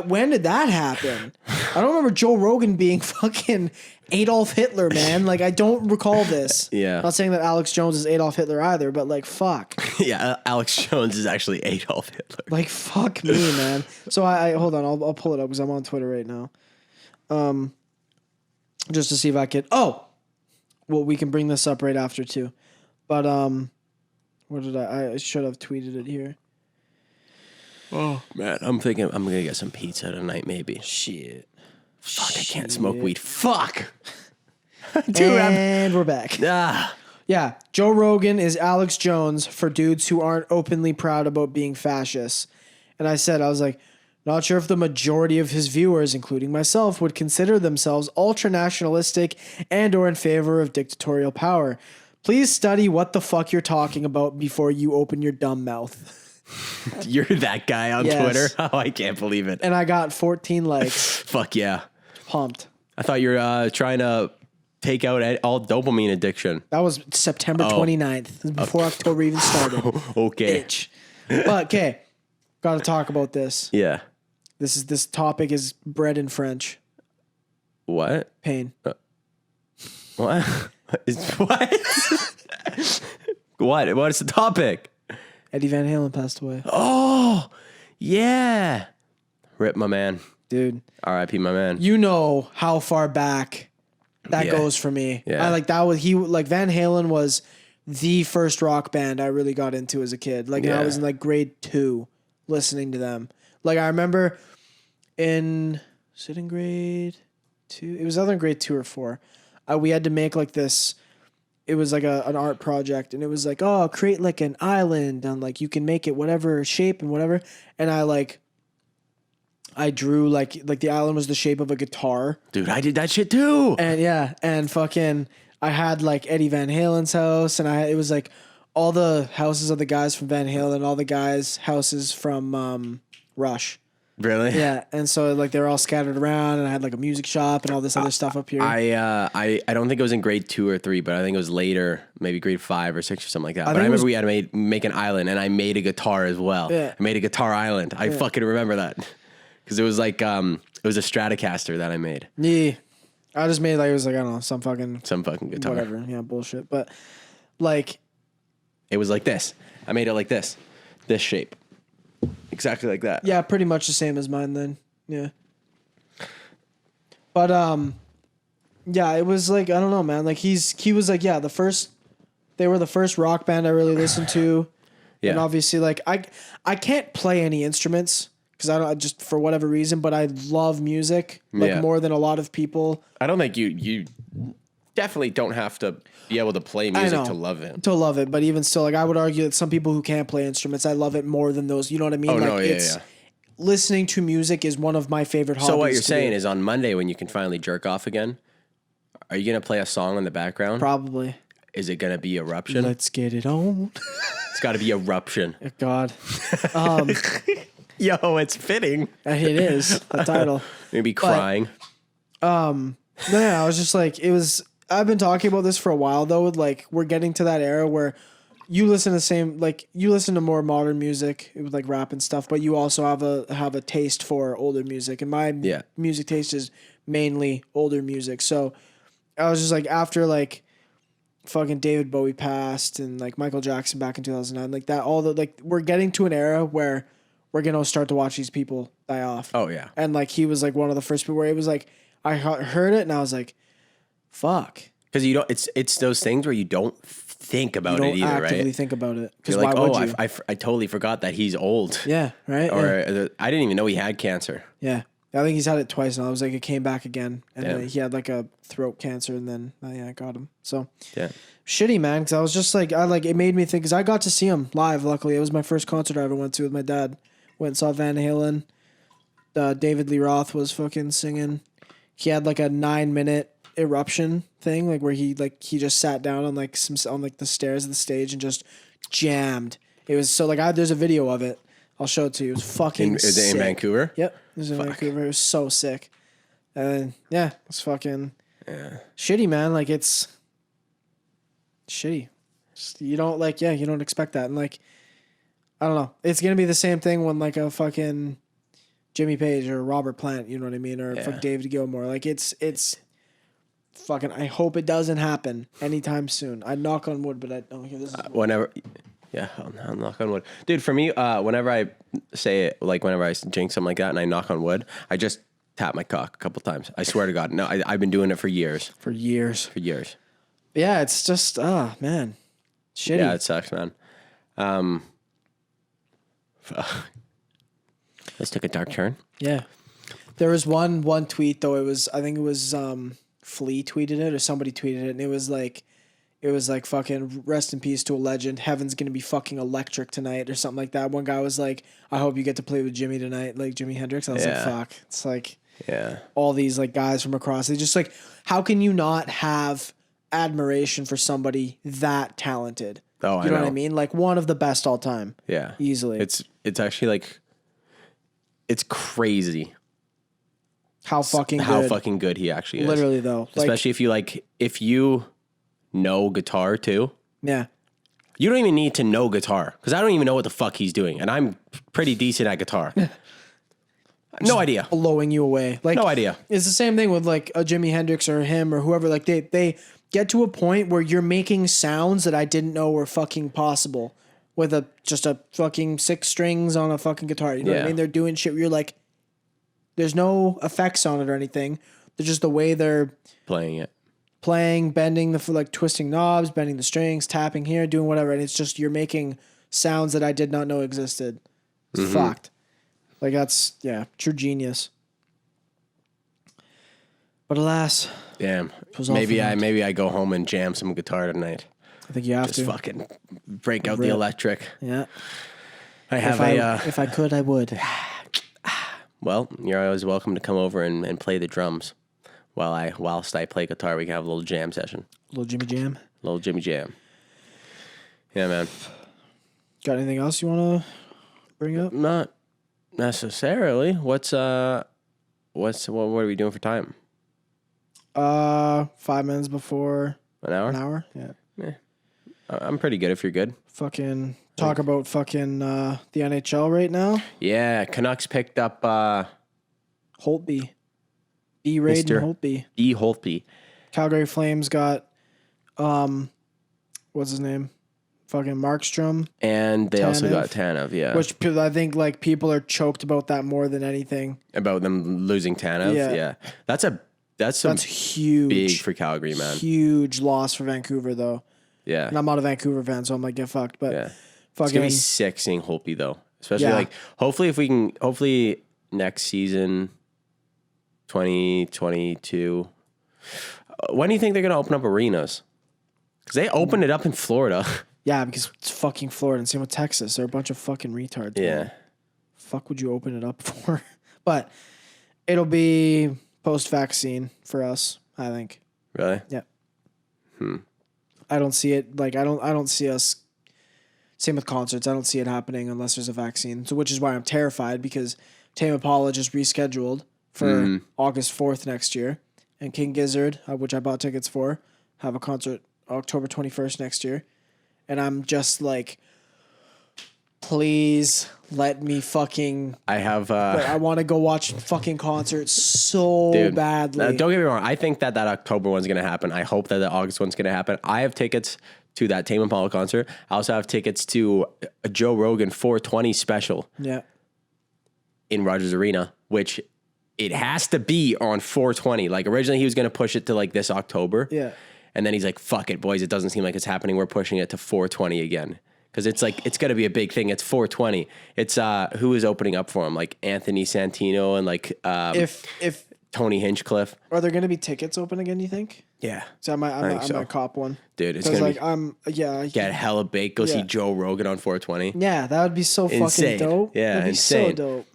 S1: When did that happen? I don't remember Joe Rogan being fucking Adolf Hitler, man. Like, I don't recall this.
S2: Yeah.
S1: I'm not saying that Alex Jones is Adolf Hitler either, but like, fuck.
S2: Yeah, Alex Jones is actually Adolf Hitler.
S1: Like, fuck me, man. So I hold on, I'll pull it up because I'm on Twitter right now. Just to see if I could. Oh, well, we can bring this up right after too. But what did I should have tweeted it here.
S2: Oh, man, I'm thinking I'm going to get some pizza tonight, maybe.
S1: Shit.
S2: Fuck, I can't smoke weed. Fuck.
S1: Dude, and we're back.
S2: Ah.
S1: Yeah, Joe Rogan is Alex Jones for dudes who aren't openly proud about being fascists. And I was like, not sure if the majority of his viewers, including myself, would consider themselves ultra-nationalistic and or in favor of dictatorial power. Please study what the fuck you're talking about before you open your dumb mouth.
S2: You're that guy on Twitter? Oh, I can't believe it.
S1: And I got 14 likes.
S2: Fuck yeah.
S1: Pumped.
S2: I thought you were trying to take out all dopamine addiction.
S1: That was September 29th. This was before October even started.
S2: Okay.
S1: Bitch. But, okay. Got to talk about this.
S2: Yeah.
S1: This topic is bread in French.
S2: What?
S1: Pain.
S2: What? What? What? What is the topic?
S1: Eddie Van Halen passed away.
S2: Oh, yeah. Rip, my man.
S1: Dude.
S2: R.I.P. my man.
S1: You know how far back that goes for me.
S2: Yeah.
S1: Van Halen was the first rock band I really got into as a kid. Like I was in like grade 2 listening to them. Like I remember in grade 2, it was either in grade 2 or 4. We had to make like this, it was like an art project, and it was like, oh, create like an island and like you can make it whatever shape and whatever. And I drew like the island was the shape of a guitar.
S2: Dude, I did that shit too.
S1: And fucking I had like Eddie Van Halen's house, and it was like all the houses of the guys from Van Halen and all the guys' houses from Rush.
S2: Really?
S1: Yeah, and so like they were all scattered around, and I had like a music shop and all this other stuff up here.
S2: I don't think it was in grade 2 or 3, but I think it was later, maybe grade 5 or 6 or something like that. But I remember we had to make an island, and I made a guitar as well. Yeah. I made a guitar island. I fucking remember that because it was like it was a Stratocaster that I made.
S1: Yeah, I just made like it was like I don't know some fucking
S2: guitar,
S1: whatever. Yeah, bullshit. But like
S2: it was like this. I made it like this shape. Exactly like that.
S1: Yeah, pretty much the same as mine then. Yeah. But yeah, it was like I don't know, man. Like he was like they were the first rock band I really listened to. Yeah. And obviously like I can't play any instruments because I just for whatever reason, but I love music like more than a lot of people.
S2: I don't think you definitely don't have to be able to play music to love it.
S1: To love it, but even still, like I would argue that some people who can't play instruments, I love it more than those. You know what I mean?
S2: Oh,
S1: like,
S2: no, yeah.
S1: Listening to music is one of my favorite hobbies.
S2: So what you're saying is on Monday when you can finally jerk off again, are you going to play a song in the background?
S1: Probably.
S2: Is it going to be Eruption?
S1: Let's get it on.
S2: It's got to be Eruption.
S1: God.
S2: Yo, it's fitting.
S1: It is, the title.
S2: Maybe crying.
S1: No, I was just like, I've been talking about this for a while though. Like we're getting to that era where you listen to more modern music with like rap and stuff, but you also have a taste for older music. And my music taste is mainly older music. So I was just like, after like fucking David Bowie passed and like Michael Jackson back in 2009, like that, all the like we're getting to an era where we're gonna start to watch these people die off.
S2: Oh yeah.
S1: And like he was like one of the first people where it was like I heard it and I was like, fuck.
S2: Because you don't. It's those things where you don't think about it either, right? You don't actively
S1: think about it.
S2: Because like, I totally forgot that he's old.
S1: Yeah, right.
S2: Or I didn't even know he had cancer.
S1: Yeah, I think he's had it twice now. It was like it came back again, and then he had like a throat cancer, and then it got him. So shitty, man. Because I was just like, it made me think. Because I got to see him live. Luckily, it was my first concert I ever went to with my dad. Went and saw Van Halen. David Lee Roth was fucking singing. He had like a 9-minute Eruption thing, like where he just sat down on like the stairs of the stage and just jammed. It was so like there's a video of it. I'll show it to you. It was fucking sick.
S2: Is it in Vancouver?
S1: Yep. It was in Vancouver. It was so sick. And it's fucking shitty, man. Like it's shitty. Just, you don't you don't expect that. And like I don't know. It's gonna be the same thing when like a fucking Jimmy Page or Robert Plant, you know what I mean? Or fuck David Gilmour. Like it's fucking, I hope it doesn't happen anytime soon. I knock on wood, but I don't hear this.
S2: Whenever, I'll knock on wood. Dude, for me, whenever I say it, like whenever I jinx something like that and I knock on wood, I just tap my cock a couple times. I swear to God. No, I've been doing it for years.
S1: For years.
S2: Yeah,
S1: it's just, man. Shitty.
S2: Yeah, it sucks, man. This took a dark turn.
S1: Yeah. There was one tweet though. I think it was Flea tweeted it or somebody tweeted it, and it was like fucking rest in peace to a legend. Heaven's gonna be fucking electric tonight or something like that. One guy was like, I hope you get to play with Jimmy tonight, like Jimi Hendrix. I was like, fuck. It's like all these like guys from across. They just like, how can you not have admiration for somebody that talented?
S2: Oh,
S1: you know what I mean? Like one of the best all time.
S2: Yeah,
S1: easily.
S2: It's actually like, it's crazy
S1: how fucking
S2: good he actually is.
S1: Literally though,
S2: especially if you know guitar too.
S1: Yeah,
S2: you don't even need to know guitar because I don't even know what the fuck he's doing, and I'm pretty decent at guitar. No idea.
S1: Blowing you away. Like
S2: no idea.
S1: It's the same thing with like a Jimi Hendrix or him or whoever. Like they get to a point where you're making sounds that I didn't know were fucking possible with just a fucking 6 strings on a fucking guitar. You know what I mean? They're doing shit where you're like, there's no effects on it or anything. They're just the way they're
S2: playing
S1: playing, bending like twisting knobs, bending the strings, tapping here, doing whatever, and it's just you're making sounds that I did not know existed. It's fucked. Like that's true genius. But alas,
S2: damn. Maybe I go home and jam some guitar tonight.
S1: I think you have
S2: Just
S1: to
S2: fucking break out the electric.
S1: Yeah.
S2: If
S1: I could, I would.
S2: Well, you're always welcome to come over and play the drums whilst I play guitar. We can have a little jam session.
S1: Little Jimmy Jam.
S2: Little Jimmy Jam. Yeah, man.
S1: Got anything else you want to bring up?
S2: Not necessarily. What are we doing for time?
S1: 5 minutes before
S2: an hour.
S1: An hour, yeah.
S2: I'm pretty good if you're good.
S1: Fucking talk about fucking the NHL right now.
S2: Yeah, Canucks picked up
S1: Holtby. B. Raiden Holtby.
S2: B. Holtby.
S1: Calgary Flames got what's his name? Fucking Markstrom.
S2: And they also got Tanev, yeah.
S1: Which I think like people are choked about that more than anything.
S2: About them losing Tanev? Yeah. That's
S1: huge.
S2: Big for Calgary, man.
S1: Huge loss for Vancouver though.
S2: Yeah.
S1: And I'm not a Vancouver fan, so I'm like, get fucked. But
S2: yeah. It's gonna be sick seeing Holtby though. Especially like hopefully next season 2022. When do you think they're gonna open up arenas? Because they opened it up in Florida.
S1: Yeah, because it's fucking Florida, and same with Texas. They're a bunch of fucking retards.
S2: Yeah.
S1: Man. Fuck would you open it up for? But it'll be post-vaccine for us, I think.
S2: Really?
S1: Yeah. I don't see it. Like I don't see us. Same with concerts. I don't see it happening unless there's a vaccine. So which is why I'm terrified because Tame Impala just rescheduled for August 4th next year, and King Gizzard, which I bought tickets for, have a concert October 21st next year. And I'm just like, please let me fucking. I want to go watch fucking concerts so badly.
S2: Don't get me wrong. I think that October one's going to happen. I hope that the August one's going to happen. I have tickets to that Tame Impala concert. I also have tickets to a Joe Rogan 420 special.
S1: Yeah.
S2: In Rogers Arena, which it has to be on 420. Like originally he was going to push it to like this October.
S1: Yeah.
S2: And then he's like, fuck it, boys. It doesn't seem like it's happening. We're pushing it to 420 again. Because it's like, it's going to be a big thing. It's 420. It's who is opening up for him? Like Anthony Santino and like
S1: if
S2: Tony Hinchcliffe.
S1: Are there going to be tickets open again, you think?
S2: Yeah.
S1: So I might cop one.
S2: Dude, it's going
S1: to be... Get
S2: hella baked. Go see Joe Rogan on 420.
S1: Yeah, that would be so
S2: insane.
S1: Fucking dope.
S2: Yeah,
S1: that'd be
S2: insane.
S1: So dope.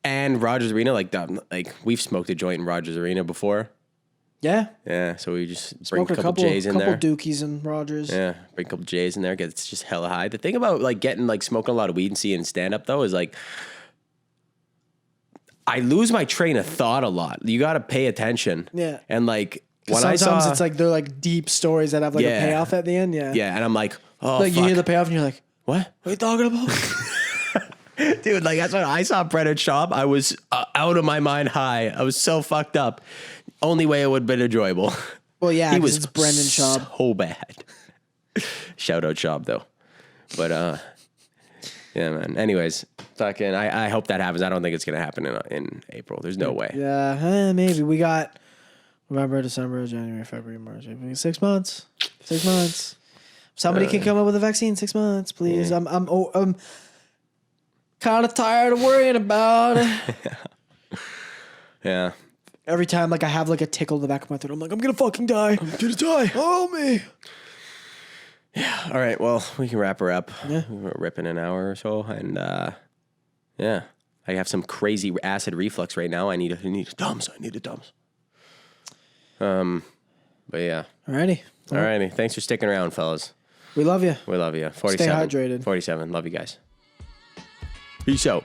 S2: And Rogers Arena, like we've smoked a joint in Rogers Arena before.
S1: Yeah.
S2: Yeah, so we just bring
S1: a
S2: couple J's in there.
S1: Couple Dookies and Rogers.
S2: Yeah, bring a couple J's in there. It's just hella high. The thing about like getting like smoking a lot of weed and seeing stand up though is like I lose my train of thought a lot. You got to pay attention.
S1: Yeah.
S2: And like
S1: when sometimes it's like they're like deep stories that have like a payoff at the end. Yeah.
S2: Yeah, and I'm like, oh,
S1: like
S2: fuck.
S1: You hear the payoff and you're like,
S2: what
S1: are you talking about?
S2: Dude, like that's when I saw Brennan Schaub. I was out of my mind high. I was so fucked up. Only way it would have been enjoyable.
S1: Well, yeah, he was it's Brendan Schaub.
S2: So bad. Shout out Schaub though. But yeah, man. Anyways, fucking. I hope that happens. I don't think it's gonna happen in April. There's no way.
S1: Yeah, maybe we got November, December, January, February, March, April. 6 months. 6 months. Somebody can come up with a vaccine. 6 months, please. Yeah. I'm kind of tired of worrying about it.
S2: Yeah.
S1: Every time, like, I have, like, a tickle in the back of my throat, I'm like, I'm going to fucking die. I'm going to die. Oh, me.
S2: Yeah. All right. Well, we can wrap her up.
S1: Yeah.
S2: We're ripping an hour or so. And, yeah. I have some crazy acid reflux right now. I need a Tums. But, yeah. Alrighty. Thanks for sticking around, fellas.
S1: We love you.
S2: We love you. 47.
S1: Stay hydrated.
S2: 47. Love you guys. Peace out.